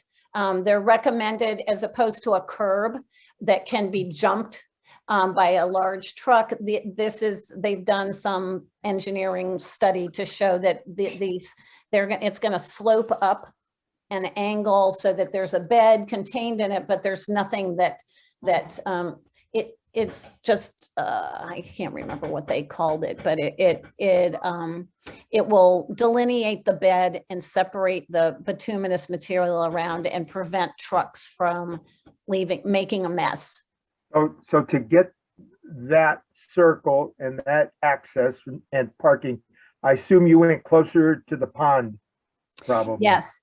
they're recommended as opposed to a curb that can be jumped by a large truck. They've done some engineering study to show that it's going to slope up an angle so that there's a bed contained in it, but there's nothing it's just I can't remember what they called it, but it will delineate the bed and separate the bituminous material around and prevent trucks from making a mess. So to get that circle and that access and parking, I assume you went closer to the pond, probably. Yes,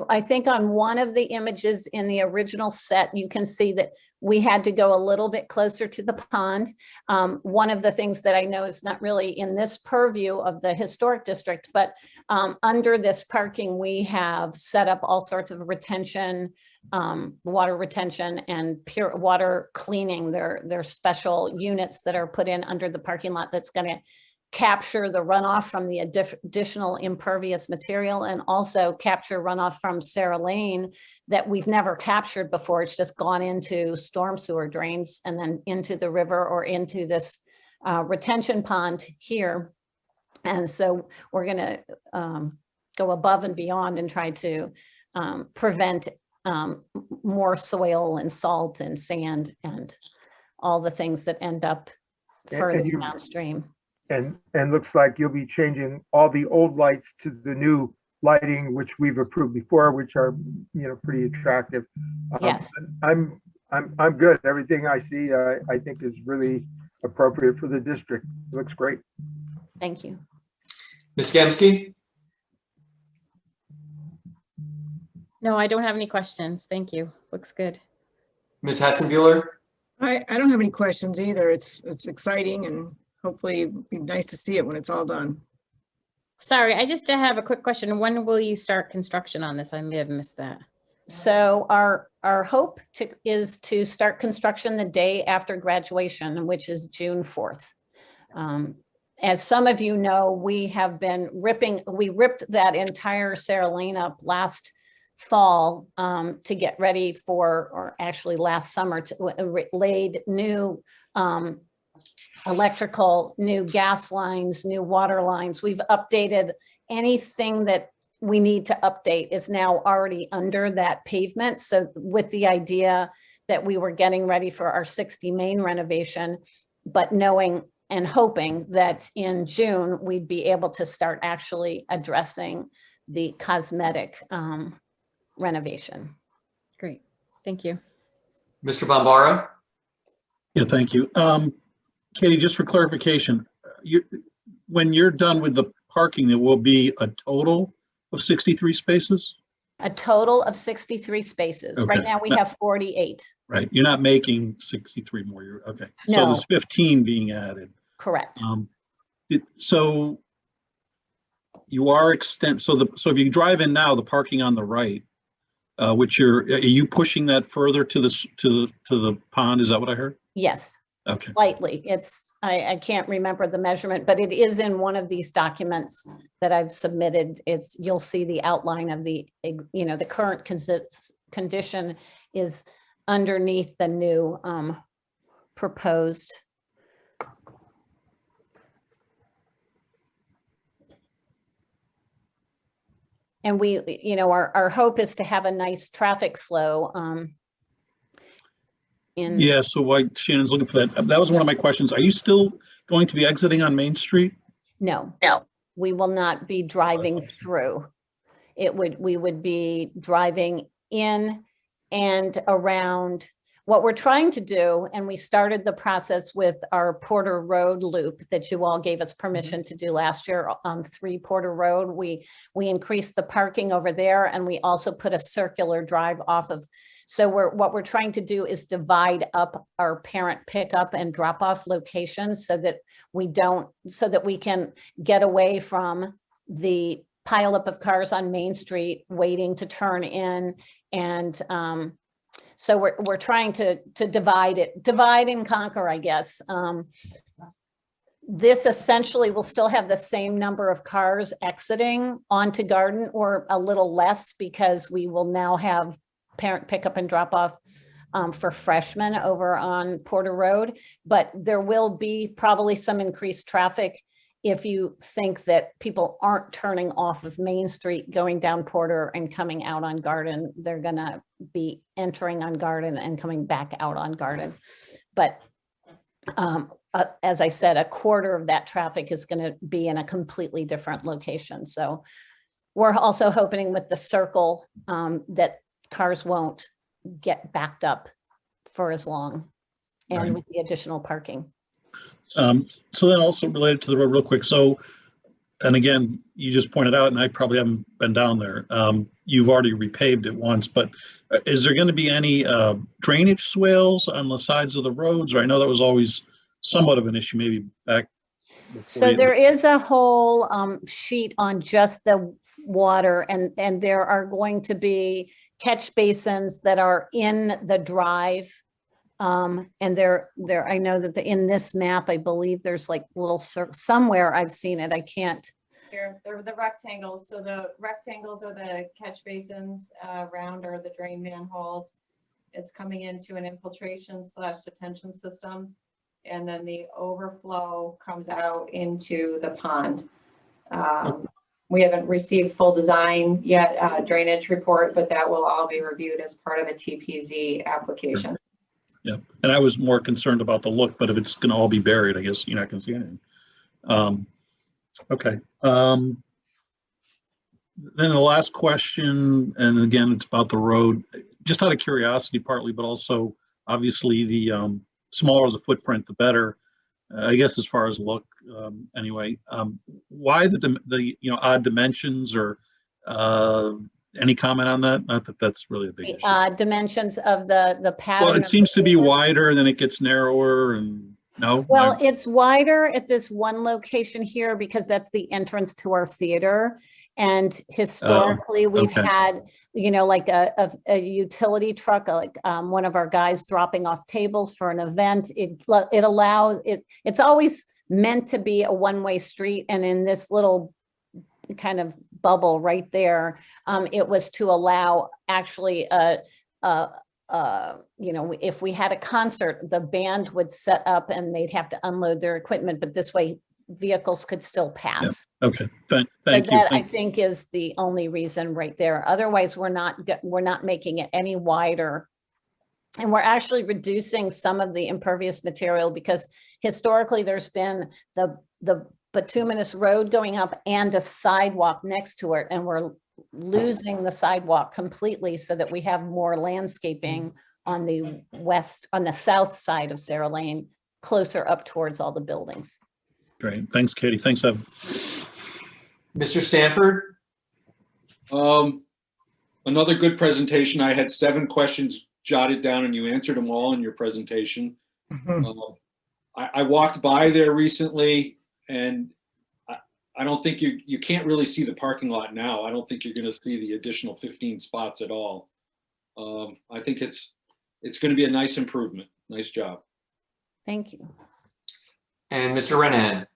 I think on one of the images in the original set, you can see that we had to go a little bit closer to the pond. One of the things that I know is not really in this purview of the historic district, but under this parking, we have set up all sorts of retention, water retention and pure water cleaning. They're special units that are put in under the parking lot that's going to capture the runoff from the additional impervious material and also capture runoff from Sarah Lane that we've never captured before. It's just gone into storm sewer drains and then into the river or into this retention pond here. And so we're going to go above and beyond and try to prevent more soil and salt and sand and all the things that end up further downstream. And looks like you'll be changing all the old lights to the new lighting, which we've approved before, which are, pretty attractive. Yes. I'm good. Everything I see, I think is really appropriate for the district. It looks great. Thank you. Ms. Gamsky? No, I don't have any questions. Thank you. Looks good. Ms. Hatzenbuehler? I don't have any questions either. It's exciting and hopefully it'd be nice to see it when it's all done. Sorry, I just have a quick question. When will you start construction on this? I may have missed that. So our hope is to start construction the day after graduation, which is June 4th. As some of you know, we ripped that entire Sarah Lane up last fall to get ready for, or actually last summer, to laid new electrical, new gas lines, new water lines. We've updated anything that we need to update is now already under that pavement. So with the idea that we were getting ready for our 60 Main renovation, but knowing and hoping that in June, we'd be able to start actually addressing the cosmetic renovation. Great. Thank you. Mr. Bombara? Yeah, thank you. Katie, just for clarification, when you're done with the parking, there will be a total of 63 spaces? A total of 63 spaces. Okay. Right now we have 48. Right. You're not making 63 more. Okay. So No. there's 15 being added. Correct. So you are so if you drive in now, the parking on the right, which are you pushing that further to the pond? Is that what I heard? Yes. Okay. Slightly. I can't remember the measurement, but it is in one of these documents that I've submitted. You'll see the outline of the current condition is underneath the new proposed. And our hope is to have a nice traffic flow. Yeah, so why Shannon's looking for that. That was one of my questions. Are you still going to be exiting on Main Street? No, we will not be driving through. We would be driving in and around. What we're trying to do, and we started the process with our Porter Road loop that you all gave us permission to do last year on 3 Porter Road. We increased the parking over there, and we also put a circular drive off of. So what we're trying to do is divide up our parent pickup and drop off locations so that we can get away from the pileup of cars on Main Street waiting to turn in. And so we're trying to divide and conquer, I guess. This essentially will still have the same number of cars exiting onto Garden, or a little less, because we will now have parent pickup and drop off for freshmen over on Porter Road. But there will be probably some increased traffic if you think that people aren't turning off of Main Street, going down Porter and coming out on Garden. They're gonna be entering on Garden and coming back out on Garden. But as I said, a quarter of that traffic is gonna be in a completely different location. So we're also hoping with the circle that cars won't get backed up for as long, and Right. with the additional parking. So then also related to the road real quick. So, and again, you just pointed out, and I probably haven't been down there. You've already repaved it once, but is there going to be any drainage swales on the sides of the roads? Or I know that was always somewhat of an issue, maybe back. So there is a whole sheet on just the water, and there are going to be catch basins that are in the drive And I know that in this map, I believe there's like little, somewhere I've seen it. I can't. They're the rectangles. So the rectangles are the catch basins, round are the drain manholes. It's coming into an infiltration / detention system. And then the overflow comes out into the pond. We haven't received full design yet, drainage report, but that will all be reviewed as part of a TPZ application. Yeah, and I was more concerned about the look, but if it's gonna all be buried, I guess you're not gonna see anything. Okay. Then the last question, and again, it's about the road, just out of curiosity partly, but also obviously the smaller the footprint, the better. I guess as far as look, anyway, why the odd dimensions, or any comment on that? Not that that's really a big issue. The odd dimensions of the pattern. Well, it seems to be wider, then it gets narrower, and no? Well, it's wider at this one location here because that's the entrance to our theater. And historically, we've had, like a utility truck, like one of our guys dropping off tables for an event. It allows it's always meant to be a one-way street. And in this little kind of bubble right there, it was to allow actually if we had a concert, the band would set up and they'd have to unload their equipment, but this way vehicles could still pass. Yeah. Okay, thank you. That I think is the only reason right there. Otherwise, we're not making it any wider. And we're actually reducing some of the impervious material because historically there's been the bituminous road going up and a sidewalk next to it. And we're losing the sidewalk completely so that we have more landscaping on the south side of Sarah Lane, closer up towards all the buildings. Great, thanks, Katie. Thanks, Evan. Mr. Sanford? Another good presentation. I had 7 questions jotted down and you answered them all in your presentation. I walked by there recently and I don't think you can't really see the parking lot now. I don't think you're going to see the additional 15 spots at all. I think it's going to be a nice improvement. Nice job. Thank you. And Mr. Renahan?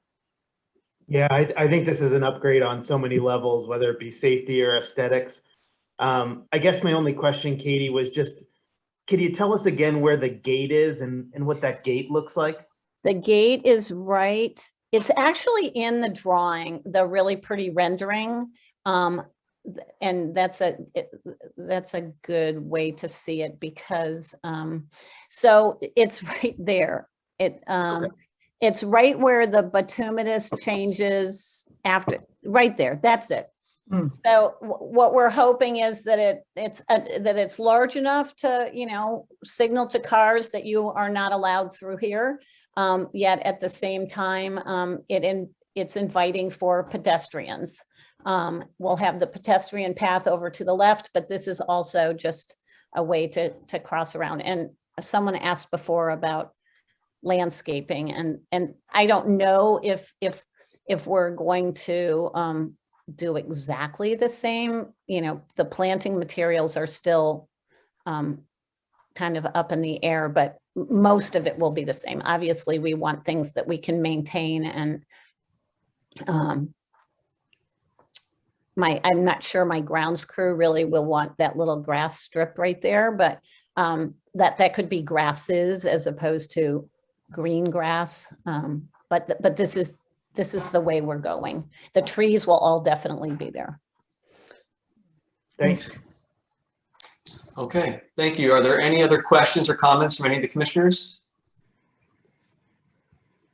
Yeah, I think this is an upgrade on so many levels, whether it be safety or aesthetics. I guess my only question, Katie, was just, can you tell us again where the gate is and what that gate looks like? The gate is right. It's actually in the drawing, the really pretty rendering. And that's a good way to see it because, so it's right there. It's right where the bituminous changes after, right there, that's it. So what we're hoping is that it's large enough to, signal to cars that you are not allowed through here. Yet at the same time, it's inviting for pedestrians. We'll have the pedestrian path over to the left, but this is also just a way to cross around. And someone asked before about landscaping, and I don't know if we're going to do exactly the same. The planting materials are still kind of up in the air, but most of it will be the same. Obviously, we want things that we can maintain, and I'm not sure my grounds crew really will want that little grass strip right there, but that could be grasses as opposed to green grass. But this is the way we're going. The trees will all definitely be there. Thanks. Okay, thank you. Are there any other questions or comments from any of the commissioners?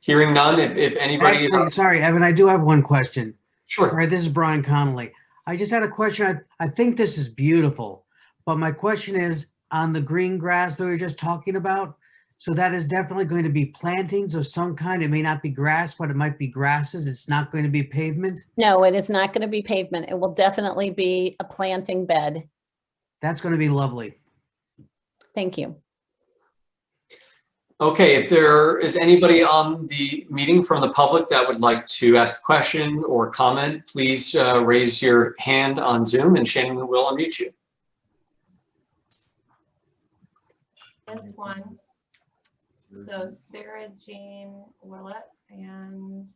Hearing none, if anybody is... Actually, sorry, Evan, I do have one question. Sure. All right, this is Brian Connolly. I just had a question. I think this is beautiful, but my question is on the green grass that we were just talking about. So that is definitely going to be plantings of some kind. It may not be grass, but it might be grasses. It's not going to be pavement. No, it is not going to be pavement. It will definitely be a planting bed. That's going to be lovely. Thank you. Okay, if there is anybody on the meeting from the public that would like to ask a question or comment, please raise your hand on Zoom and Shannon will unmute you. This one. So Sarah Jane Willett and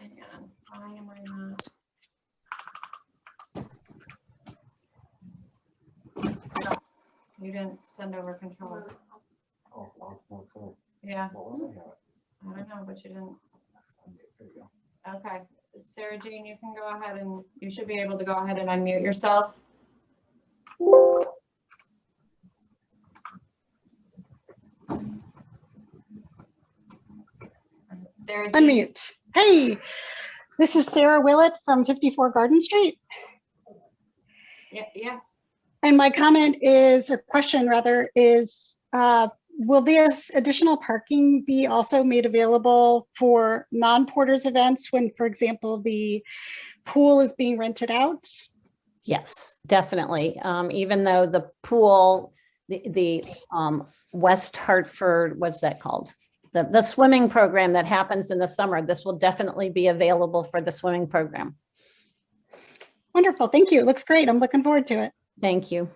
hang on, why am I not? No, you didn't send over controls. Yeah. I don't know, but you didn't. Okay, Sarah Jane, you can go ahead and you should be able to go ahead and unmute yourself. Sarah Jane. Unmute. Hey, this is Sarah Willett from 54 Garden Street. Yeah, yes. And my comment is, or question rather, is will this additional parking be also made available for non-porters events when, for example, the pool is being rented out? Yes, definitely. Even though the pool, the West Hartford, what's that called? The swimming program that happens in the summer, this will definitely be available for the swimming program. Wonderful. Thank you. It looks great. I'm looking forward to it. Thank you.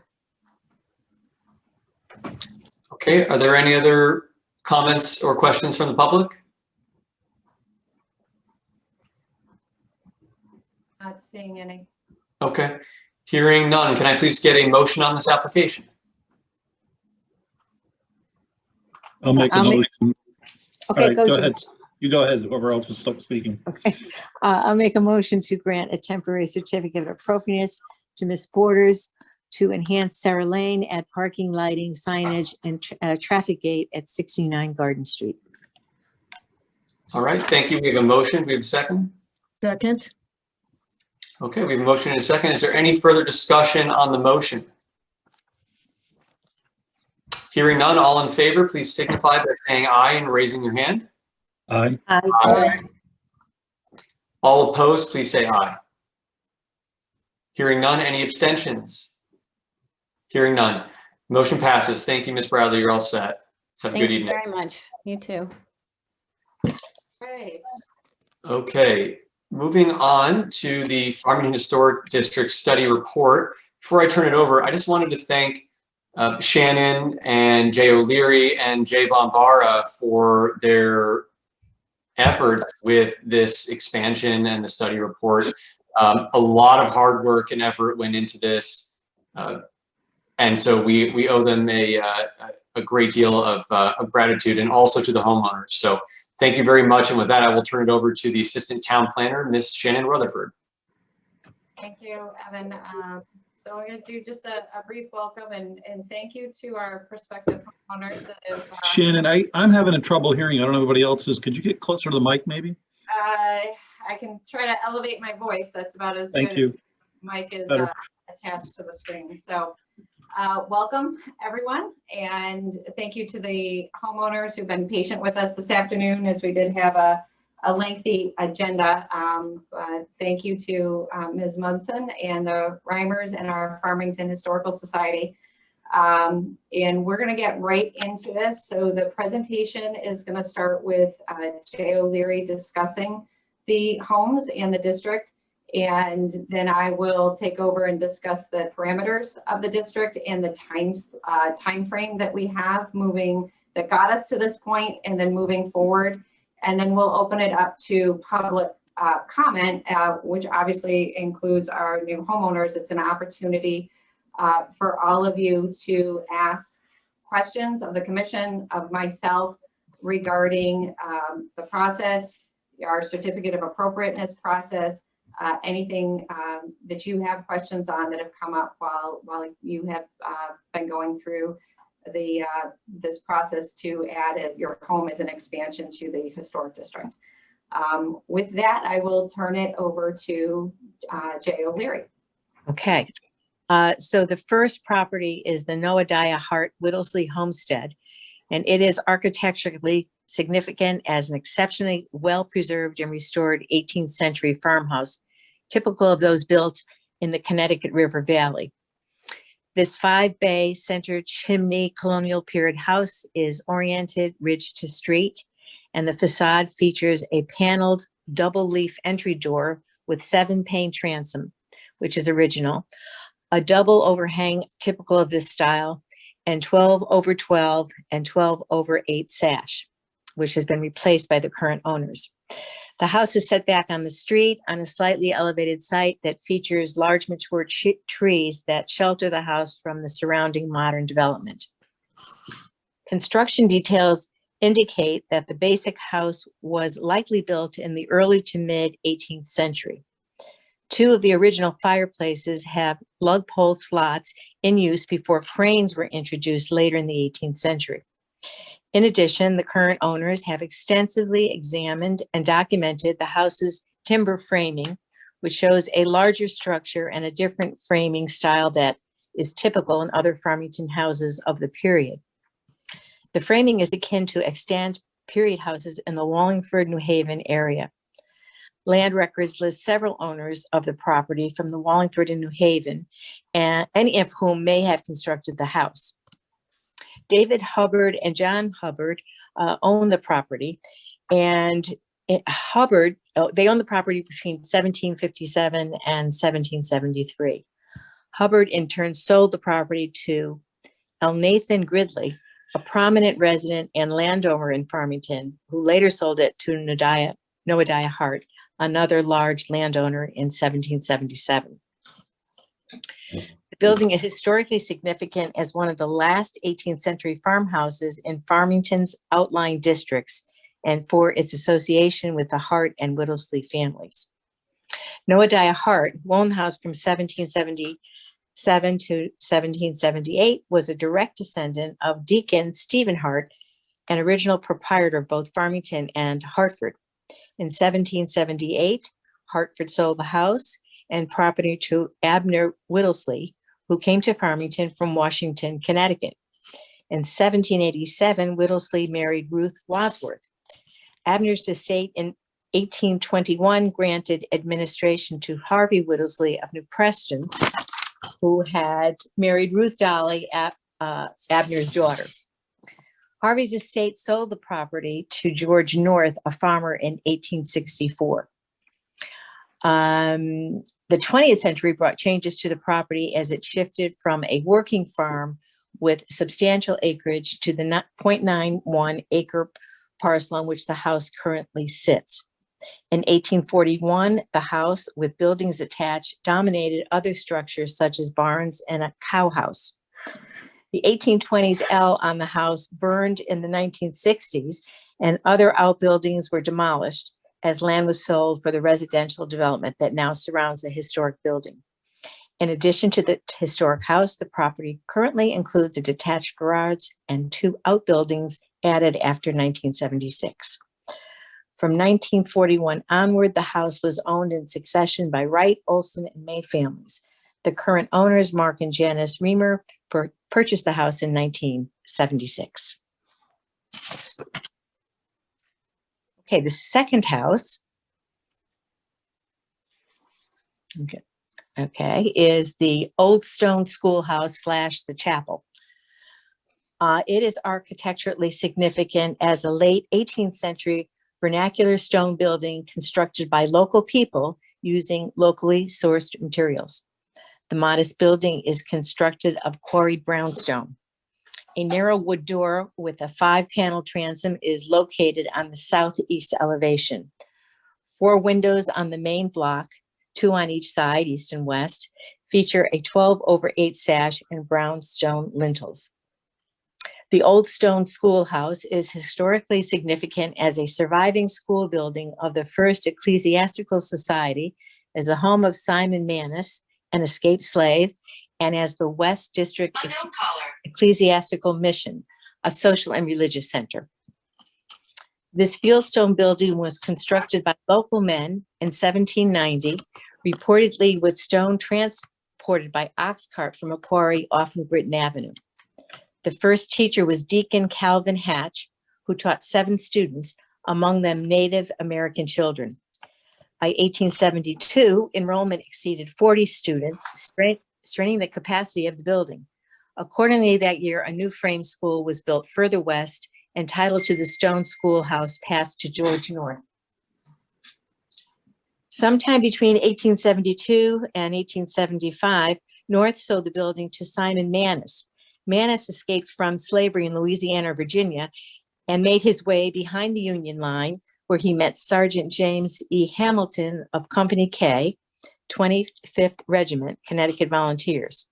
Okay, are there any other comments or questions from the public? Not seeing any. Okay, hearing none, can I please get a motion on this application? I'll make a I'll make- motion. All Okay, right, go go Jane. ahead. You go ahead, whoever else will stop speaking. Okay, I'll make a motion to grant a temporary certificate of appropriateness to Ms. Borders to enhance Sarah Lane, add parking, lighting, signage, and traffic gate at 69 Garden Street. All right, thank you. We have a motion. We have a second. Second. Okay, we have a motion and a second. Is there any further discussion on the motion? Hearing none, all in favor, please signify by saying aye and raising your hand. Aye. Aye. All opposed, please say aye. Hearing none, any abstentions? Hearing none. Motion passes. Thank you, Ms. Bradley. You're all set. Have a Thank good you evening. very much. You too. Great. Okay, moving on to the Farmington Historic District Study Report. Before I turn it over, I just wanted to thank Shannon and Jay O'Leary and Jay Bombara for their efforts with this expansion and the study report. A lot of hard work and effort went into this. And so we owe them a great deal of gratitude, and also to the homeowners. So thank you very much. And with that, I will turn it over to the Assistant Town Planner, Ms. Shannon Rutherford. Thank you, Evan. So we're going to do just a brief welcome and thank you to our prospective homeowners that have. Shannon, I'm having a trouble hearing. I don't know if everybody else is. Could you get closer to the mic, maybe? I can try to elevate my voice. That's about as Thank good you. as mic is Better. attached to the screen. So welcome, everyone. And thank you to the homeowners who've been patient with us this afternoon, as we did have a lengthy agenda. Thank you to Ms. Munson and the Reimers and our Farmington Historical Society. And we're going to get right into this. So the presentation is going to start with Jay O'Leary discussing the homes and the district. And then I will take over and discuss the parameters of the district and the time frame that we have that got us to this point, and then moving forward. And then we'll open it up to public comment, which obviously includes our new homeowners. It's an opportunity for all of you to ask questions of the commission, of myself, regarding the process, our certificate of appropriateness process, anything that you have questions on that have come up while you have been going through this process to add your home as an expansion to the historic district. With that, I will turn it over to Jay O'Leary. Okay. So the first property is the Noaa Hart Whittlesey Homestead, and it is architecturally significant as an exceptionally well-preserved and restored 18th century farmhouse, typical of those built in the Connecticut River Valley. This 5-bay center chimney colonial period house is oriented ridge to street, and the facade features a paneled double leaf entry door with 7-pane transom, which is original, a double overhang typical of this style, and 12/12 and 12/8 sash, which has been replaced by the current owners. The house is set back on the street on a slightly elevated site that features large mature trees that shelter the house from the surrounding modern development. Construction details indicate that the basic house was likely built in the early to mid 18th century. Two of the original fireplaces have lug pole slots in use before cranes were introduced later in the 18th century. In addition, the current owners have extensively examined and documented the house's timber framing, which shows a larger structure and a different framing style that is typical in other Farmington houses of the period. The framing is akin to extant period houses in the Wallingford, New Haven area. Land records list several owners of the property from the Wallingford and New Haven, and any of whom may have constructed the house. David Hubbard and John Hubbard own the property, and Hubbard, they owned the property between 1757 and 1773. Hubbard in turn sold the property to Elnathan Gridley, a prominent resident and landowner in Farmington, who later sold it to Noaa Hart, another large landowner, in 1777. The building is historically significant as one of the last 18th century farmhouses in Farmington's outlying districts and for its association with the Hart and Whittlesey families. Noaa Hart, who owned the house from 1777 to 1778, was a direct descendant of Deacon Stephen Hart, an original proprietor of both Farmington and Hartford. In 1778, Hartford sold the house and property to Abner Whittlesey, who came to Farmington from Washington, Connecticut. In 1787, Whittlesey married Ruth Wadsworth. Abner's estate in 1821 granted administration to Harvey Whittlesey of New Preston, who had married Ruth Dolly, Abner's daughter. Harvey's estate sold the property to George North, a farmer, in 1864. The 20th century brought changes to the property as it shifted from a working farm with substantial acreage to the 0.91 acre parcel on which the house currently sits. In 1841, the house, with buildings attached, dominated other structures such as barns and a cow house. The 1820s L on the house burned in the 1960s, and other outbuildings were demolished as land was sold for the residential development that now surrounds the historic building. In addition to the historic house, the property currently includes a detached garage and 2 outbuildings added after 1976. From 1941 onward, the house was owned in succession by Wright, Olson, and May families. The current owners, Mark and Janice Reamer, purchased the house in 1976. Okay, the second house, is the old Stone Schoolhouse / the chapel. It is architecturally significant as a late 18th century vernacular stone building constructed by local people using locally sourced materials. The modest building is constructed of quarried brownstone. A narrow wood door with a 5-panel transom is located on the southeast elevation. 4 windows on the main block, 2 on each side, east and west, feature a 12/8 sash and brownstone lintels. The Old Stone Schoolhouse is historically significant as a surviving school building of the First Ecclesiastical Society, as the home of Simon Manus, an escaped slave, and as the West District Ecclesiastical Mission, a social and religious center. This fieldstone building was constructed by local men in 1790, reportedly with stone transported by ox cart from a quarry off of Britton Avenue. The first teacher was Deacon Calvin Hatch, who taught 7 students, among them Native American children. By 1872, enrollment exceeded 40 students, straining the capacity of the building. Accordingly, that year, a new frame school was built further west, entitled to the Stone Schoolhouse, passed to George North. Sometime between 1872 and 1875, North sold the building to Simon Manus, Manus escaped from slavery in Louisiana or Virginia and made his way behind the Union line, where he met Sergeant James E. Hamilton of Company K, 25th Regiment, Connecticut Volunteers.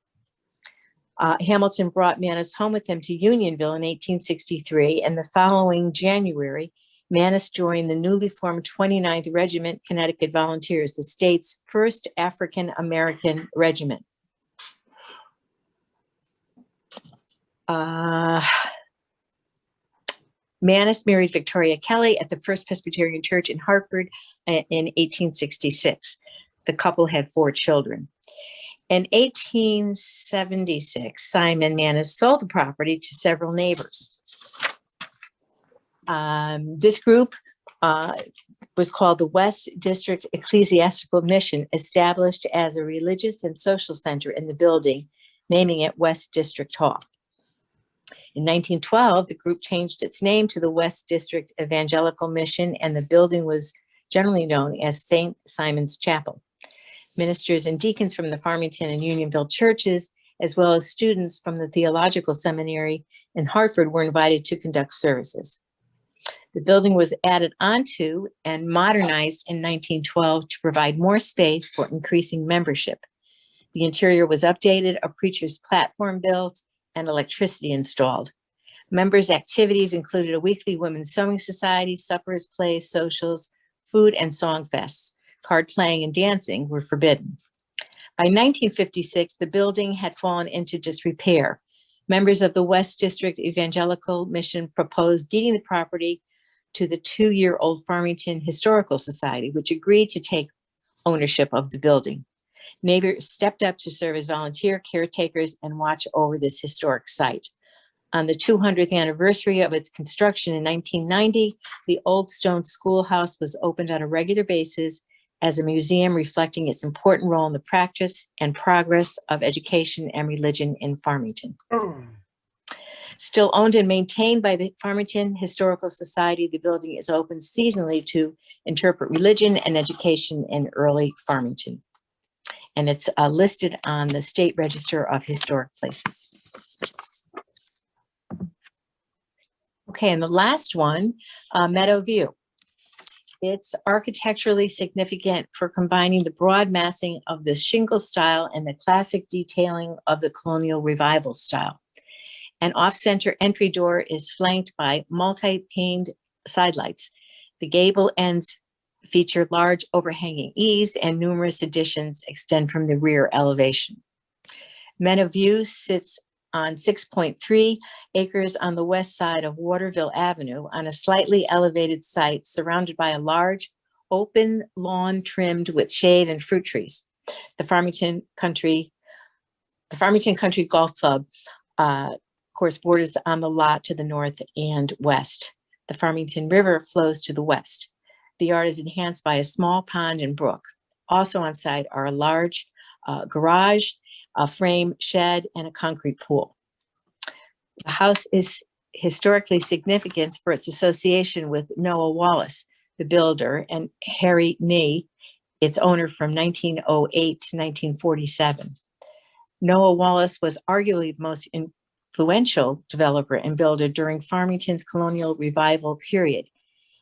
Hamilton brought Manus home with him to Unionville in 1863, and the following January, Manus joined the newly formed 29th Regiment, Connecticut Volunteers, the state's first African-American regiment. Manus married Victoria Kelly at the First Presbyterian Church in Hartford in 1866. The couple had 4 children. In 1876, Simon Manus sold the property to several neighbors. This group was called the West District Ecclesiastical Mission, established as a religious and social center in the building, naming it West District Hall. In 1912, the group changed its name to the West District Evangelical Mission, and the building was generally known as St. Simon's Chapel. Ministers and deacons from the Farmington and Unionville churches, as well as students from the Theological Seminary in Hartford, were invited to conduct services. The building was added onto and modernized in 1912 to provide more space for increasing membership. The interior was updated, a preacher's platform built, and electricity installed. Members' activities included a weekly women's sewing society, suppers, plays, socials, food, and song fests. Card playing and dancing were forbidden. By 1956, the building had fallen into disrepair. Members of the West District Evangelical Mission proposed deeding the property to the 2-year-old Farmington Historical Society, which agreed to take ownership of the building. Neighbors stepped up to serve as volunteer caretakers and watch over this historic site. On the 200th anniversary of its construction in 1990, the old Stone Schoolhouse was opened on a regular basis as a museum reflecting its important role in the practice and progress of education and religion in Farmington. Still owned and maintained by the Farmington Historical Society, the building is open seasonally to interpret religion and education in early Farmington. And it's listed on the State Register of Historic Places. Okay, and the last one, Meadowview. It's architecturally significant for combining the broad massing of the shingle style and the classic detailing of the colonial revival style. An off-center entry door is flanked by multi-paned sidelights. The gable ends feature large overhanging eaves, and numerous additions extend from the rear elevation. Meadowview sits on 6.3 acres on the west side of Waterville Avenue on a slightly elevated site surrounded by a large open lawn trimmed with shade and fruit trees. The Farmington Country Golf Club, of course, borders on the lot to the north and west. The Farmington River flows to the west. The yard is enhanced by a small pond and brook. Also on site are a large garage, a frame shed, and a concrete pool. The house is historically significant for its association with Noah Wallace, the builder, and Harry Nee, its owner from 1908 to 1947. Noah Wallace was arguably the most influential developer and builder during Farmington's colonial revival period.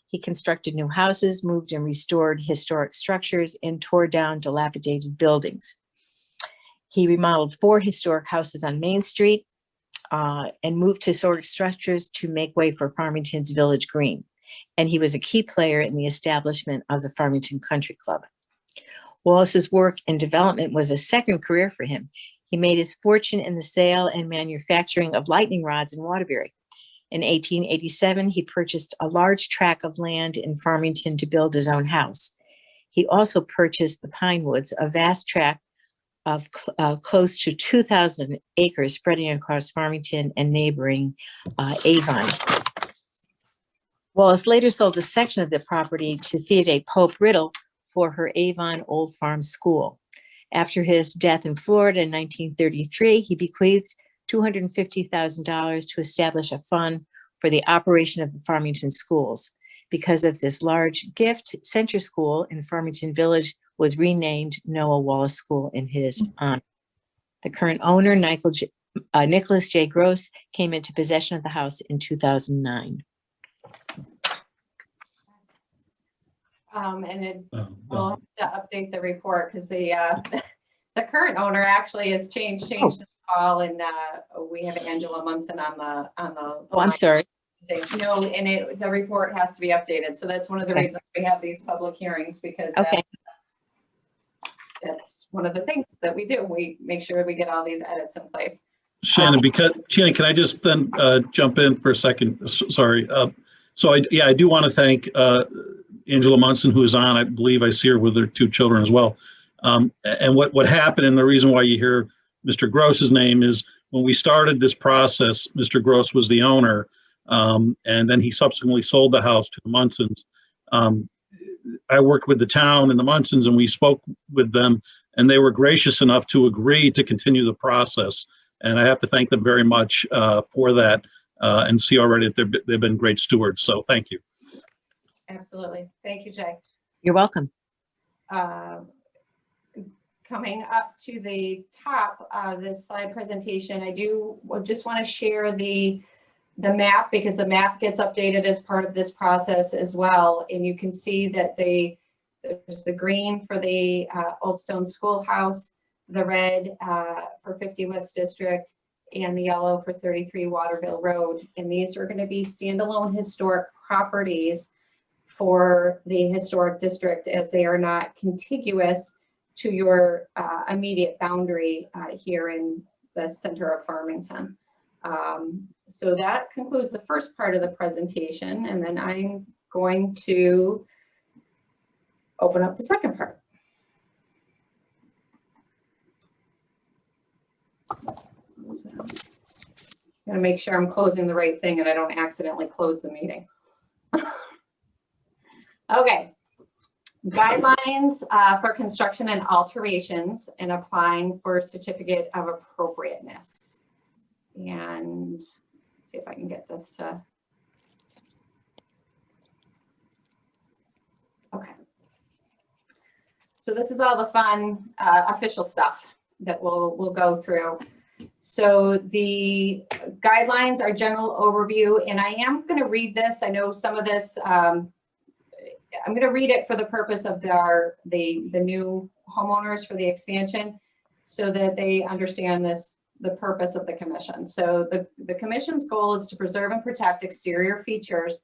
He constructed new houses, moved and restored historic structures, and tore down dilapidated buildings. He remodeled 4 historic houses on Main Street and moved historic structures to make way for Farmington's Village Green. And he was a key player in the establishment of the Farmington Country Club. Wallace's work and development was a second career for him. He made his fortune in the sale and manufacturing of lightning rods in Waterbury. In 1887, he purchased a large tract of land in Farmington to build his own house. He also purchased the Pine Woods, a vast tract of close to 2,000 acres spreading across Farmington and neighboring Avon. Wallace later sold a section of the property to Theodate Pope Riddle for her Avon Old Farm School. After his death in Florida in 1933, he bequeathed $250,000 to establish a fund for the operation of the Farmington schools. Because of this large gift, Center School in Farmington Village was renamed Noah Wallace School in his honor. The current owner, Nicholas J. Gross came into possession of the house in 2009. And it will have to update the report because the the current owner actually has changed the call, and we have Angela Munson on the Oh, I'm sorry. No, and the report has to be updated. So that's one of the Okay. reasons we have these public hearings, because Okay. that's one of the things that we do. We make sure we get all these edits in place. Shannon, Shannon, can I just then jump in for a second? Sorry. So I do want to thank Angela Munson, who is on. I believe I see her with her 2 children as well. And what happened, and the reason why you hear Mr. Gross's name is when we started this process, Mr. Gross was the owner, and then he subsequently sold the house to the Munsons. I worked with the town and the Munsons, and we spoke with them, and they were gracious enough to agree to continue the process. And I have to thank them very much for that, and see already that they've been great stewards. So thank you. Absolutely. Thank you, Jay. You're welcome. Coming up to the top of this slide presentation, I just want to share the map, because the map gets updated as part of this process as well. And you can see that there's the green for the Old Stone Schoolhouse, the red for 50 West District, and the yellow for 33 Waterville Road. And these are going to be standalone historic properties for the historic district, as they are not contiguous to your immediate boundary here in the center of Farmington. So that concludes the first part of the presentation, and then I'm going to open up the second part. I'm gonna make sure I'm closing the right thing and I don't accidentally close the meeting. Okay. Guidelines for construction and alterations and applying for certificate of appropriateness. And let's see if I can get this to. Okay. So this is all the fun official stuff that we'll go through. So the guidelines are general overview, and I am going to read this. I know some of this, I'm going to read it for the purpose of the new homeowners for the expansion, so that they understand the purpose of the commission. So the commission's goal is to preserve and protect exterior features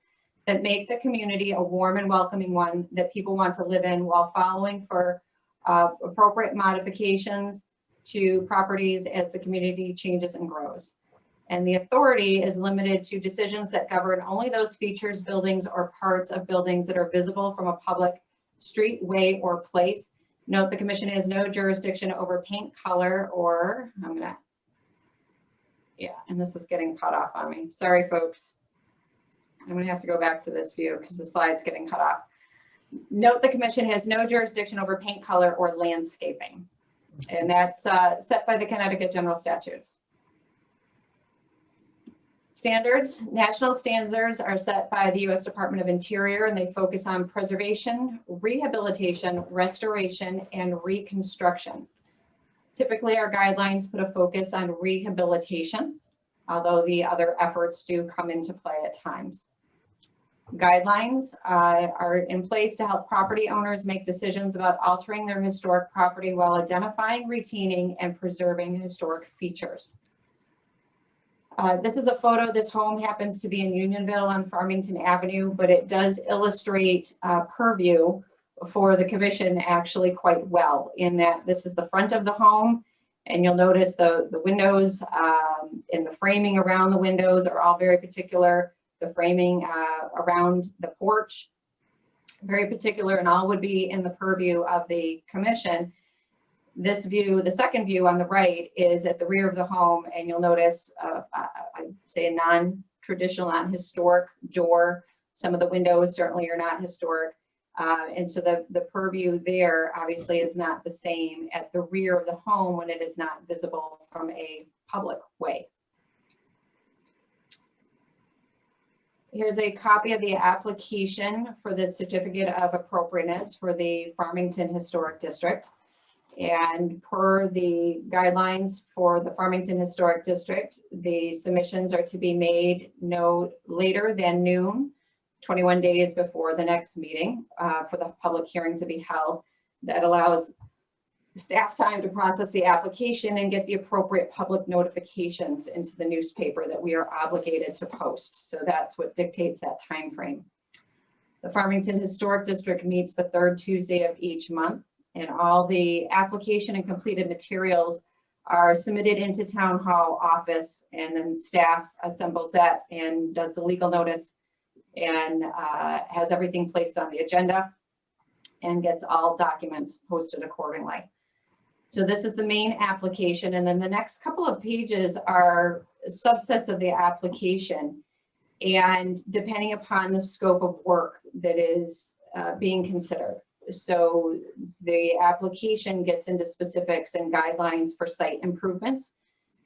that make the community a warm and welcoming one that people want to live in, while following for appropriate modifications to properties as the community changes and grows. And the authority is limited to decisions that govern only those features, buildings, or parts of buildings that are visible from a public street, way, or place. Note, the commission has no jurisdiction over paint color or, and this is getting cut off on me. Sorry, folks. I'm gonna have to go back to this view because the slide's getting cut off. Note, the commission has no jurisdiction over paint color or landscaping. And that's set by the Connecticut General Statutes. Standards, national standards are set by the U.S. Department of Interior, and they focus on preservation, rehabilitation, restoration, and reconstruction. Typically, our guidelines put a focus on rehabilitation, although the other efforts do come into play at times. Guidelines are in place to help property owners make decisions about altering their historic property while identifying, retaining, and preserving historic features. This is a photo. This home happens to be in Unionville on Farmington Avenue, but it does illustrate purview for the commission actually quite well, in that this is the front of the home, and you'll notice the windows and the framing around the windows are all very particular. The framing around the porch, very particular, and all would be in the purview of the commission. This view, the second view on the right, is at the rear of the home, and you'll notice, I say, a non-traditional, non-historic door. Some of the windows certainly are not historic. And so the purview there obviously is not the same at the rear of the home when it is not visible from a public way. Here's a copy of the application for the certificate of appropriateness for the Farmington Historic District. And per the guidelines for the Farmington Historic District, the submissions are to be made no later than noon, 21 days before the next meeting for the public hearing to be held. That allows staff time to process the application and get the appropriate public notifications into the newspaper that we are obligated to post. So that's what dictates that time frame. The Farmington Historic District meets the third Tuesday of each month, and all the application and completed materials are submitted into Town Hall office, and then staff assembles that and does the legal notice and has everything placed on the agenda and gets all documents posted accordingly. So this is the main application, and then the next couple of pages are subsets of the application, and depending upon the scope of work that is being considered. So the application gets into specifics and guidelines for site improvements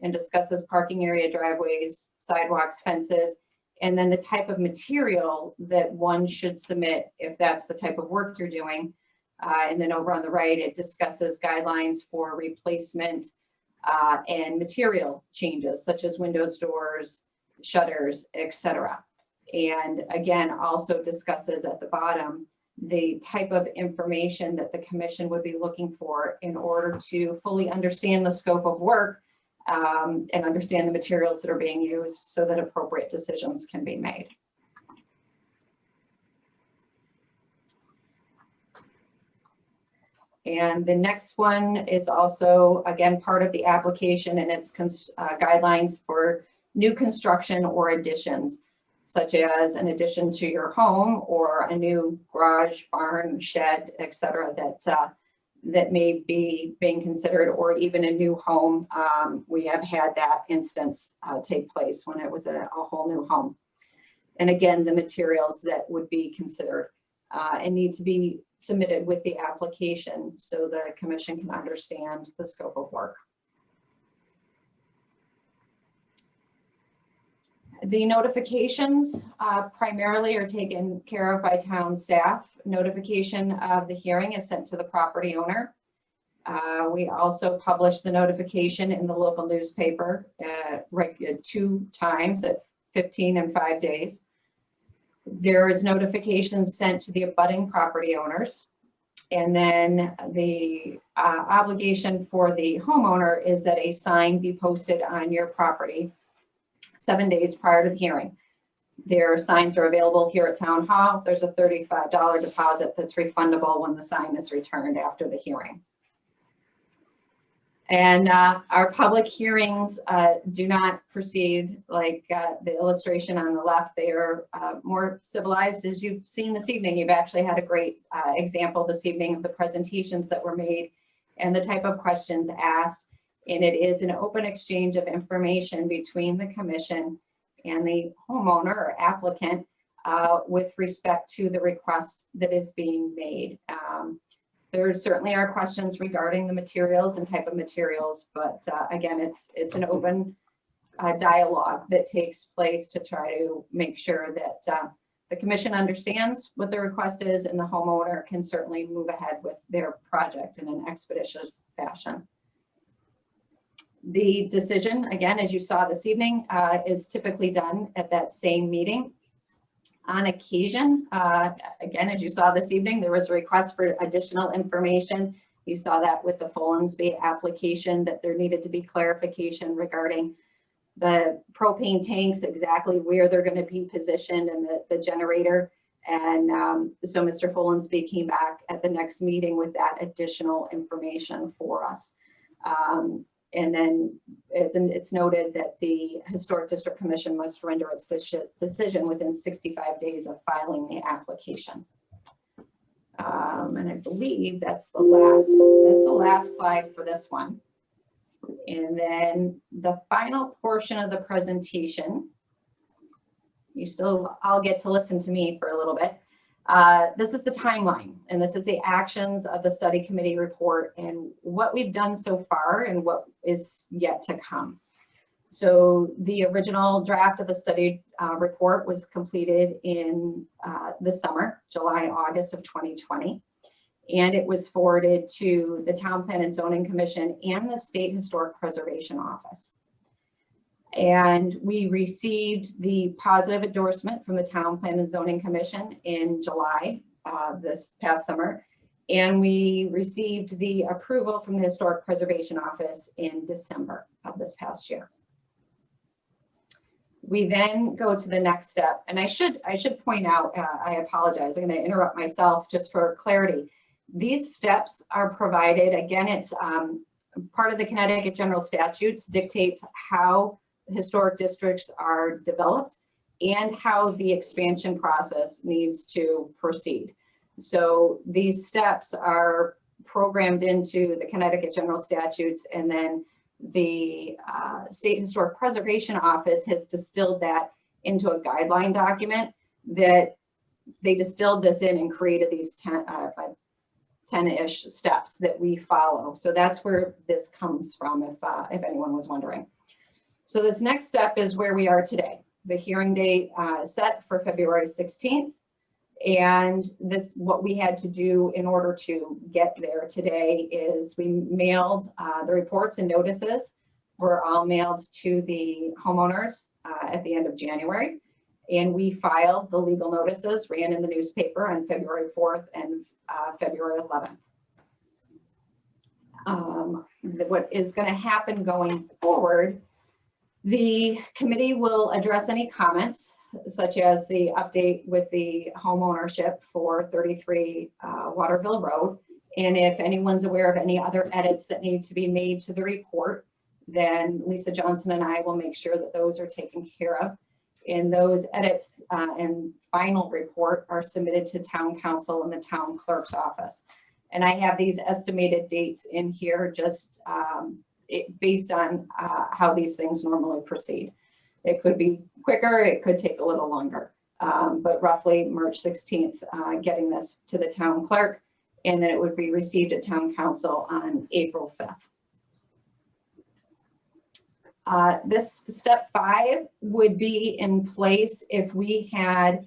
and discusses parking area, driveways, sidewalks, fences, and then the type of material that one should submit if that's the type of work you're doing. And then over on the right, it discusses guidelines for replacement and material changes, such as windows, doors, shutters, etc. And again, also discusses at the bottom the type of information that the commission would be looking for in order to fully understand the scope of work and understand the materials that are being used so that appropriate decisions can be made. And the next one is also, again, part of the application, and it's guidelines for new construction or additions, such as an addition to your home or a new garage, barn, shed, etc. that may be being considered, or even a new home. We have had that instance take place when it was a whole new home. And again, the materials that would be considered and need to be submitted with the application so the commission can understand the scope of work. The notifications primarily are taken care of by town staff. Notification of the hearing is sent to the property owner. We also publish the notification in the local newspaper 2 times at 15 and 5 days. There is notification sent to the abutting property owners. And then the obligation for the homeowner is that a sign be posted on your property 7 days prior to the hearing. Their signs are available here at Town Hall. There's a $35 deposit that's refundable when the sign is returned after the hearing. And our public hearings do not proceed like the illustration on the left. They are more civilized, as you've seen this evening. You've actually had a great example this evening of the presentations that were made and the type of questions asked. And it is an open exchange of information between the commission and the homeowner or applicant with respect to the request that is being made. There certainly are questions regarding the materials and type of materials, but again, it's an open dialogue that takes place to try to make sure that the commission understands what the request is and the homeowner can certainly move ahead with their project in an expeditious fashion. The decision, again, as you saw this evening, is typically done at that same meeting. On occasion, again, as you saw this evening, there was a request for additional information. You saw that with the Follinsby application, that there needed to be clarification regarding the propane tanks, exactly where they're going to be positioned, and the generator. And so Mr. Follinsby came back at the next meeting with that additional information for us. And then it's noted that the Historic District Commission must render its decision within 65 days of filing the application. And I believe that's the last slide for this one. And then the final portion of the presentation, I'll get to listen to me for a little bit. This is the timeline, and this is the actions of the study committee report and what we've done so far and what is yet to come. So the original draft of the study report was completed in the summer, July, August of 2020. and it was forwarded to the Town Plan and Zoning Commission and the State Historic Preservation Office. And we received the positive endorsement from the Town Plan and Zoning Commission in July this past summer. And we received the approval from the Historic Preservation Office in December of this past year. We then go to the next step, and I should point out, I apologize, I'm going to interrupt myself just for clarity. These steps are provided, again, it's part of the Connecticut General Statutes dictates how historic districts are developed and how the expansion process needs to proceed. So these steps are programmed into the Connecticut General Statutes, and then the State Historic Preservation Office has distilled that into a guideline document that they distilled this in and created these 10-ish steps that we follow. So that's where this comes from, if anyone was wondering. So this next step is where we are today. The hearing date set for February 16th. And this, what we had to do in order to get there today is we mailed the reports and notices were all mailed to the homeowners at the end of January. And we filed the legal notices, ran in the newspaper on February 4th and February 11th. What is going to happen going forward, the committee will address any comments such as the update with the home ownership for 33 Waterville Road. And if anyone's aware of any other edits that need to be made to the report, then Lisa Johnson and I will make sure that those are taken care of. And those edits and final report are submitted to town council and the town clerk's office. And I have these estimated dates in here just based on how these things normally proceed. It could be quicker, it could take a little longer, but roughly March 16th, getting this to the town clerk, and then it would be received at town council on April 5th. This step 5 would be in place if we had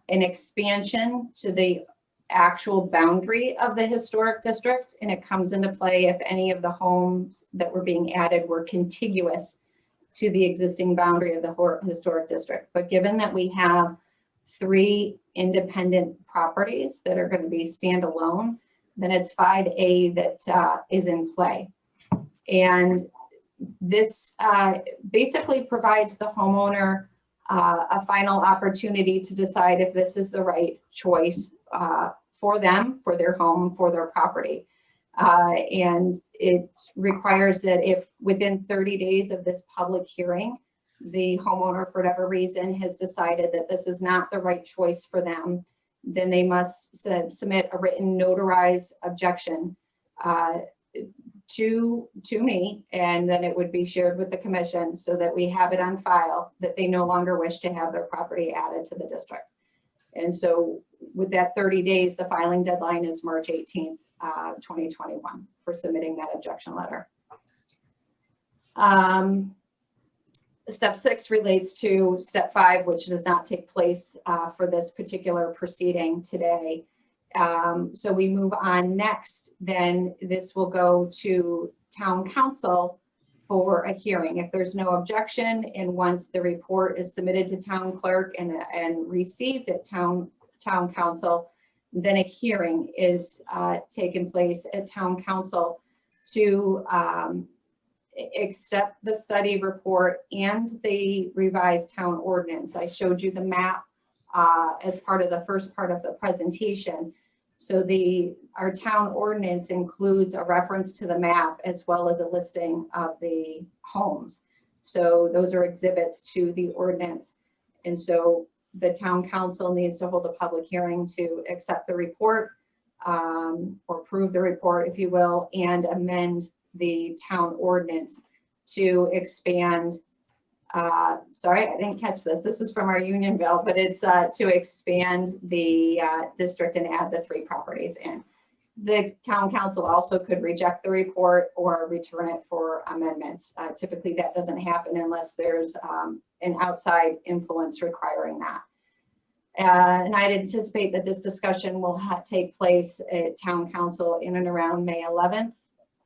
an expansion to the actual boundary of the historic district, and it comes into play if any of the homes that were being added were contiguous to the existing boundary of the historic district. But given that we have 3 independent properties that are going to be standalone, then it's 5A that is in play. And this basically provides the homeowner a final opportunity to decide if this is the right choice for them, for their home, for their property. And it requires that if within 30 days of this public hearing, the homeowner, for whatever reason, has decided that this is not the right choice for them, then they must submit a written notarized objection to me, and then it would be shared with the commission so that we have it on file that they no longer wish to have their property added to the district. And so with that 30 days, the filing deadline is March 18th. 2021 for submitting that objection letter. Step 6 relates to step 5, which does not take place for this particular proceeding today. So we move on next, then this will go to town council for a hearing. If there's no objection, and once the report is submitted to town clerk and received at town council, then a hearing is taken place at town council to accept the study report and the revised town ordinance. I showed you the map as part of the first part of the presentation. So our town ordinance includes a reference to the map as well as a listing of the homes. So those are exhibits to the ordinance. And so the town council needs to hold a public hearing to accept the report or approve the report, if you will, and amend the town ordinance to expand. Sorry, I didn't catch this. This is from our union bill, but it's to expand the district and add the 3 properties in. The town council also could reject the report or return it for amendments. Typically that doesn't happen unless there's an outside influence requiring that. And I'd anticipate that this discussion will take place at town council in and around May 11th,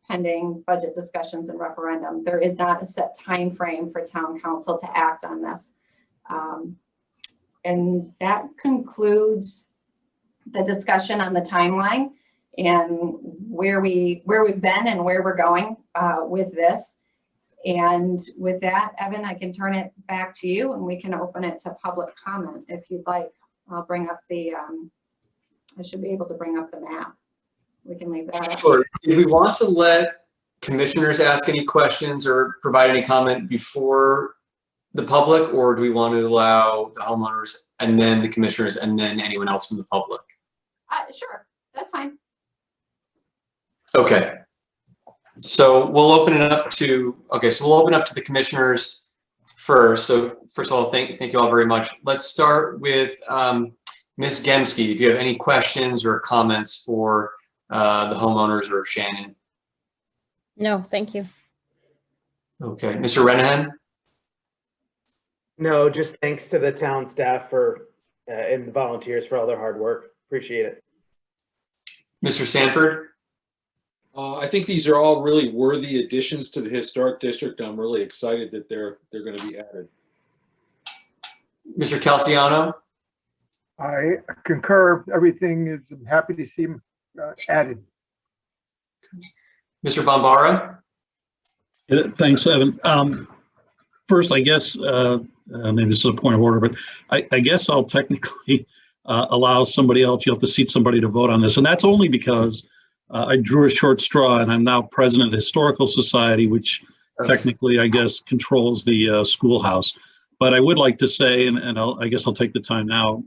pending budget discussions and referendum. There is not a set time frame for town council to act on this. And that concludes the discussion on the timeline and where we've been and where we're going with this. And with that, Evan, I can turn it back to you and we can open it to public comment if you'd like. I'll bring up the, I should be able to bring up the map. We can leave that up. Sure. Do we want to let commissioners ask any questions or provide any comment before the public, or do we want to allow the homeowners and then the commissioners and then anyone else from the public? Sure, that's fine. Okay. So we'll open it up to, so we'll open up to the commissioners first. So first of all, thank you all very much. Let's start with Ms. Gemsky. If you have any questions or comments for the homeowners or Shannon. No, thank you. Okay, Mr. Renahan? No, just thanks to the town staff for and the volunteers for all their hard work. Appreciate it. Mr. Sanford? I think these are all really worthy additions to the historic district. I'm really excited that they're going to be added. Mr. Calciano? I concur. Everything is, I'm happy to see them added. Mr. Bombara? Thanks, Evan. First, I guess, maybe this is a point of order, but I guess I'll technically allow somebody else, you'll have to seat somebody to vote on this. And that's only because I drew a short straw and I'm now president of the Historical Society, which technically, I guess, controls the schoolhouse. But I would like to say, and I guess I'll take the time now,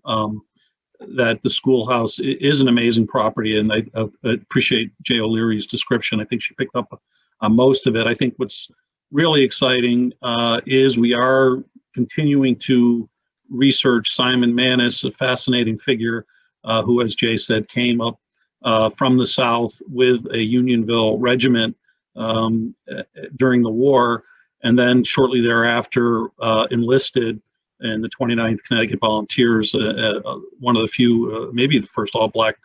that the schoolhouse is an amazing property, and I appreciate Jay O'Leary's description. I think she picked up on most of it. I think what's really exciting is we are continuing to research Simon Manus, a fascinating figure who, as Jay said, came up from the South with a Unionville regiment during the war, and then shortly thereafter enlisted in the 29th Connecticut Volunteers, one of the few, maybe the first all-black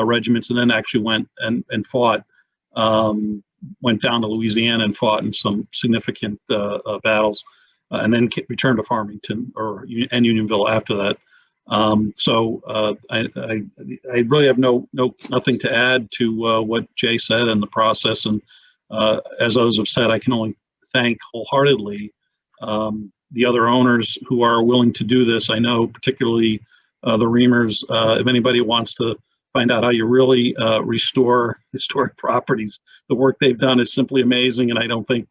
regiments, and then actually went and fought, went down to Louisiana and fought in some significant battles, and then returned to Farmington and Unionville after that. I really have nothing to add to what Jay said in the process, and as others have said, I can only thank wholeheartedly the other owners who are willing to do this. I know particularly the Reamers, if anybody wants to find out how you really restore historic properties, the work they've done is simply amazing, and I don't think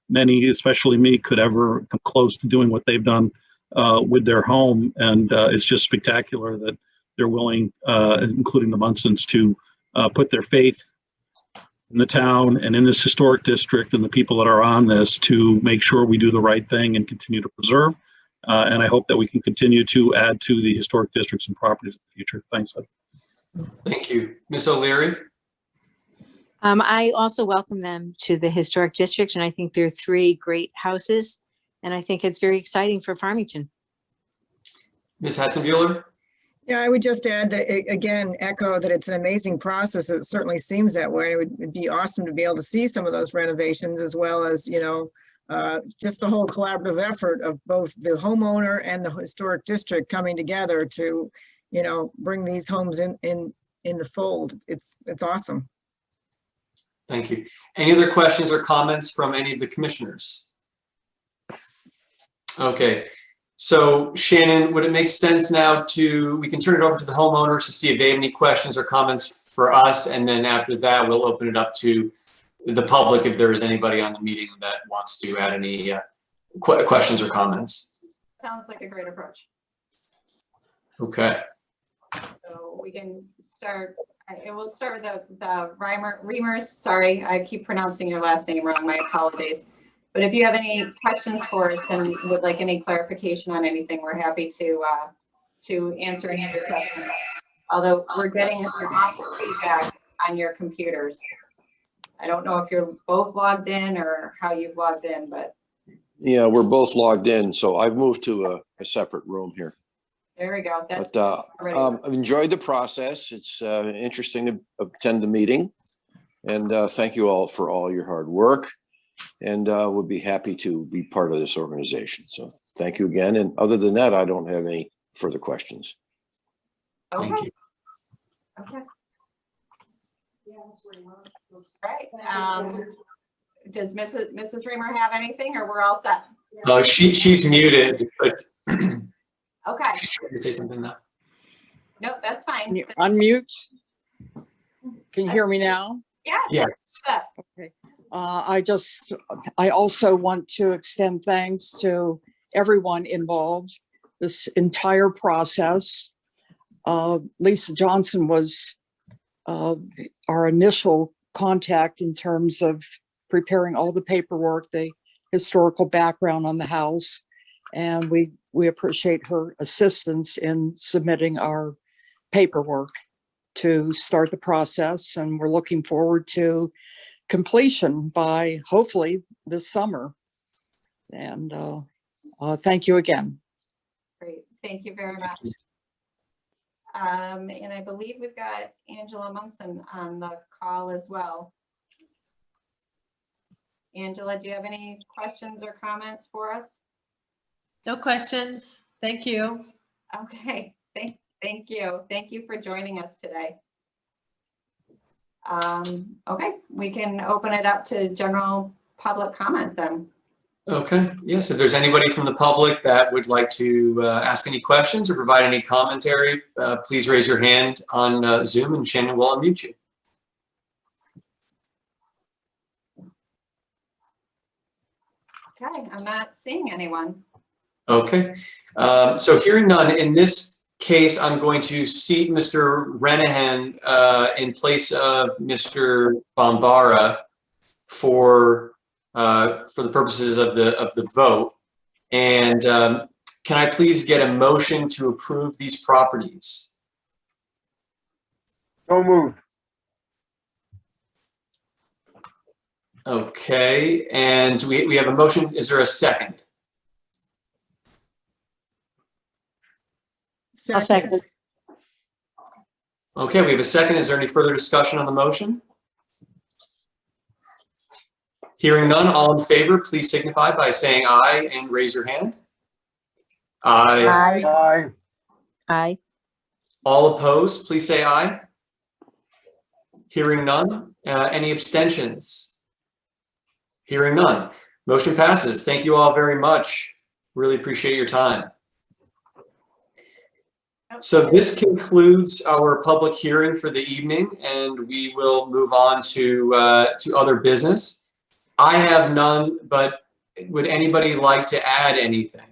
many, especially me, could ever come close to doing what they've done with their home. And it's just spectacular that they're willing, including the Munsons, to put their faith in the town and in this historic district and the people that are on this to make sure we do the right thing and continue to preserve. And I hope that we can continue to add to the historic districts and properties in the future. Thanks. Thank you. Ms. O'Leary? I also welcome them to the historic district, and I think they're three great houses, and I think it's very exciting for Farmington. Ms. Hatzenbuehler? Yeah, I would just add that, again, echo that it's an amazing process. It certainly seems that way. It'd be awesome to be able to see some of those renovations, as well as, just the whole collaborative effort of both the homeowner and the historic district coming together to, bring these homes in the fold. It's awesome. Thank you. Any other questions or comments from any of the commissioners? Okay. So Shannon, would it make sense now we can turn it over to the homeowners to see if they have any questions or comments for us, and then after that, we'll open it up to the public if there is anybody on the meeting that wants to add any questions or comments. Sounds like a great approach. Okay. So we can start, we'll start with the Reamers. Sorry, I keep pronouncing your last name wrong, my apologies. But if you have any questions for us and would like any clarification on anything, we're happy to answer any of your questions. Although we're getting your feedback on your computers. I don't know if you're both logged in or how you've logged in, but. Yeah, we're both logged in, so I've moved to a separate room here. There we go. That's But already. I've enjoyed the process. It's interesting to attend the meeting. And thank you all for all your hard work. And we'll be happy to be part of this organization. So thank you again. And other than that, I don't have any further questions. Okay. Thank you. Okay. Right. Does Mrs. Reamer have anything, or we're all set? She's muted, but Okay. she's trying to say something now. Nope, that's fine. Can you unmute? Can you hear me now? Yeah. Yeah. Set. Okay. I also want to extend thanks to everyone involved, this entire process. Lisa Johnson was our initial contact in terms of preparing all the paperwork, the historical background on the house. And we appreciate her assistance in submitting our paperwork to start the process. And we're looking forward to completion by hopefully this summer. And thank you again. Great. Thank you very much. And I believe we've got Angela Munson on the call as well. Angela, do you have any questions or comments for us? No questions. Thank you. Okay, thank you. Thank you for joining us today. Okay, we can open it up to general public comment then. Okay, yes, if there's anybody from the public that would like to ask any questions or provide any commentary, please raise your hand on Zoom and Shannon will unmute you. Okay, I'm not seeing anyone. Okay, so hearing none, in this case, I'm going to seat Mr. Renahan in place of Mr. Bombara for the purposes of the vote. And can I please get a motion to approve these properties? So moved. Okay, and we have a motion. Is there a second? I'll second. Okay, we have a second. Is there any further discussion on the motion? Hearing none, all in favor, please signify by saying aye and raise your hand. Aye. Aye. Aye. All opposed, please say aye. Hearing none. Any abstentions? Hearing none. Motion passes. Thank you all very much. Really appreciate your time. So this concludes our public hearing for the evening, and we will move on to other business. I have none, but would anybody like to add anything?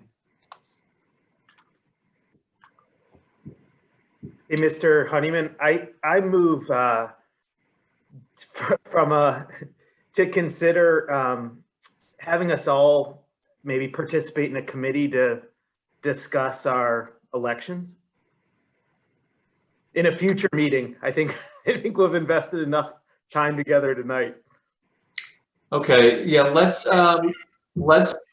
Hey, Mr. Honeyman, I move to consider having us all maybe participate in a committee to discuss our elections in a future meeting. I think we've invested enough time together tonight. Okay, yeah, let's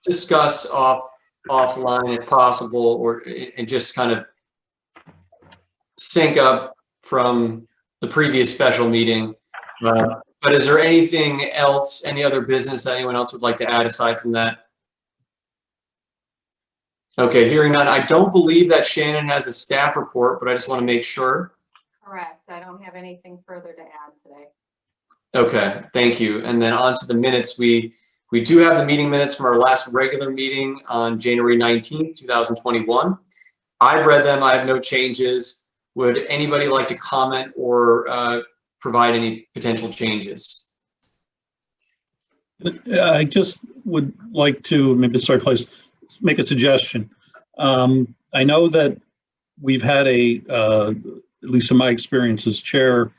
discuss offline if possible, and just kind of sync up from the previous special meeting. But is there anything else, any other business that anyone else would like to add aside from that? Okay, hearing none. I don't believe that Shannon has a staff report, but I just want to make sure. Correct. I don't have anything further to add today. Okay, thank you. And then on to the minutes. We do have the meeting minutes from our last regular meeting on January 19th, 2021. I've read them. I have no changes. Would anybody like to comment or provide any potential changes? I just would like to maybe make a suggestion. I know that we've had at least in my experience as chair,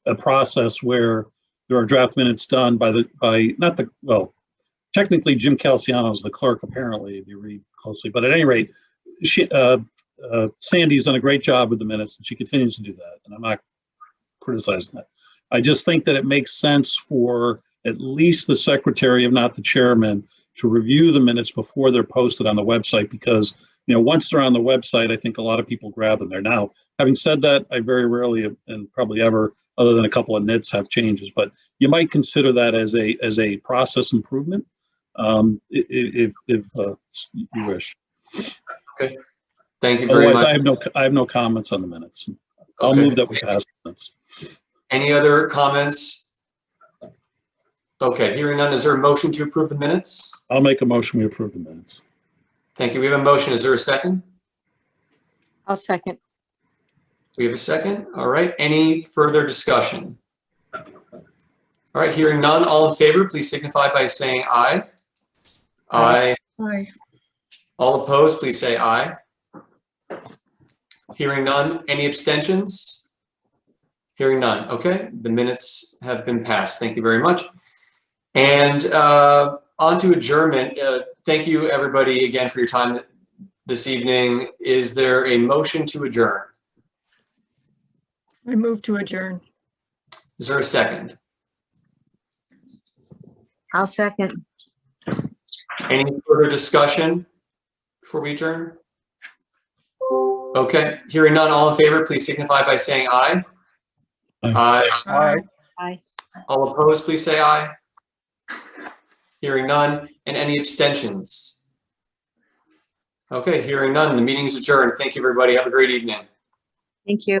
a process where there are draft minutes done technically Jim Calciano is the clerk apparently, if you read closely, but at any rate, Sandy's done a great job with the minutes and she continues to do that, and I'm not criticizing that. I just think that it makes sense for at least the secretary, if not the chairman, to review the minutes before they're posted on the website, because once they're on the website, I think a lot of people grab them there. Now, having said that, I very rarely and probably ever, other than a couple of nits, have changes, but you might consider that as a process improvement, if you wish. Okay. Thank you very Otherwise, much. I have no comments on the minutes. I'll Okay. move that we pass the minutes. Any other comments? Okay, hearing none, is there a motion to approve the minutes? I'll make a motion, we approve the minutes. Thank you. We have a motion. Is there a second? I'll second. We have a second. All right. Any further discussion? All right, hearing none, all in favor, please signify by saying aye. Aye. Aye. All opposed, please say aye. Hearing none, any abstentions? Hearing none. Okay, the minutes have been passed. Thank you very much. And on to adjournment. Thank you, everybody, again for your time this evening. Is there a motion to adjourn? I move to adjourn. Is there a second? I'll second. Any further discussion before we adjourn? Okay, hearing none, all in favor, please signify by saying aye. Aye. Aye. Aye. All opposed, please say aye. Hearing none, and any abstentions? Okay, hearing none, the meeting is adjourned. Thank you, everybody. Have a great evening. Thank you.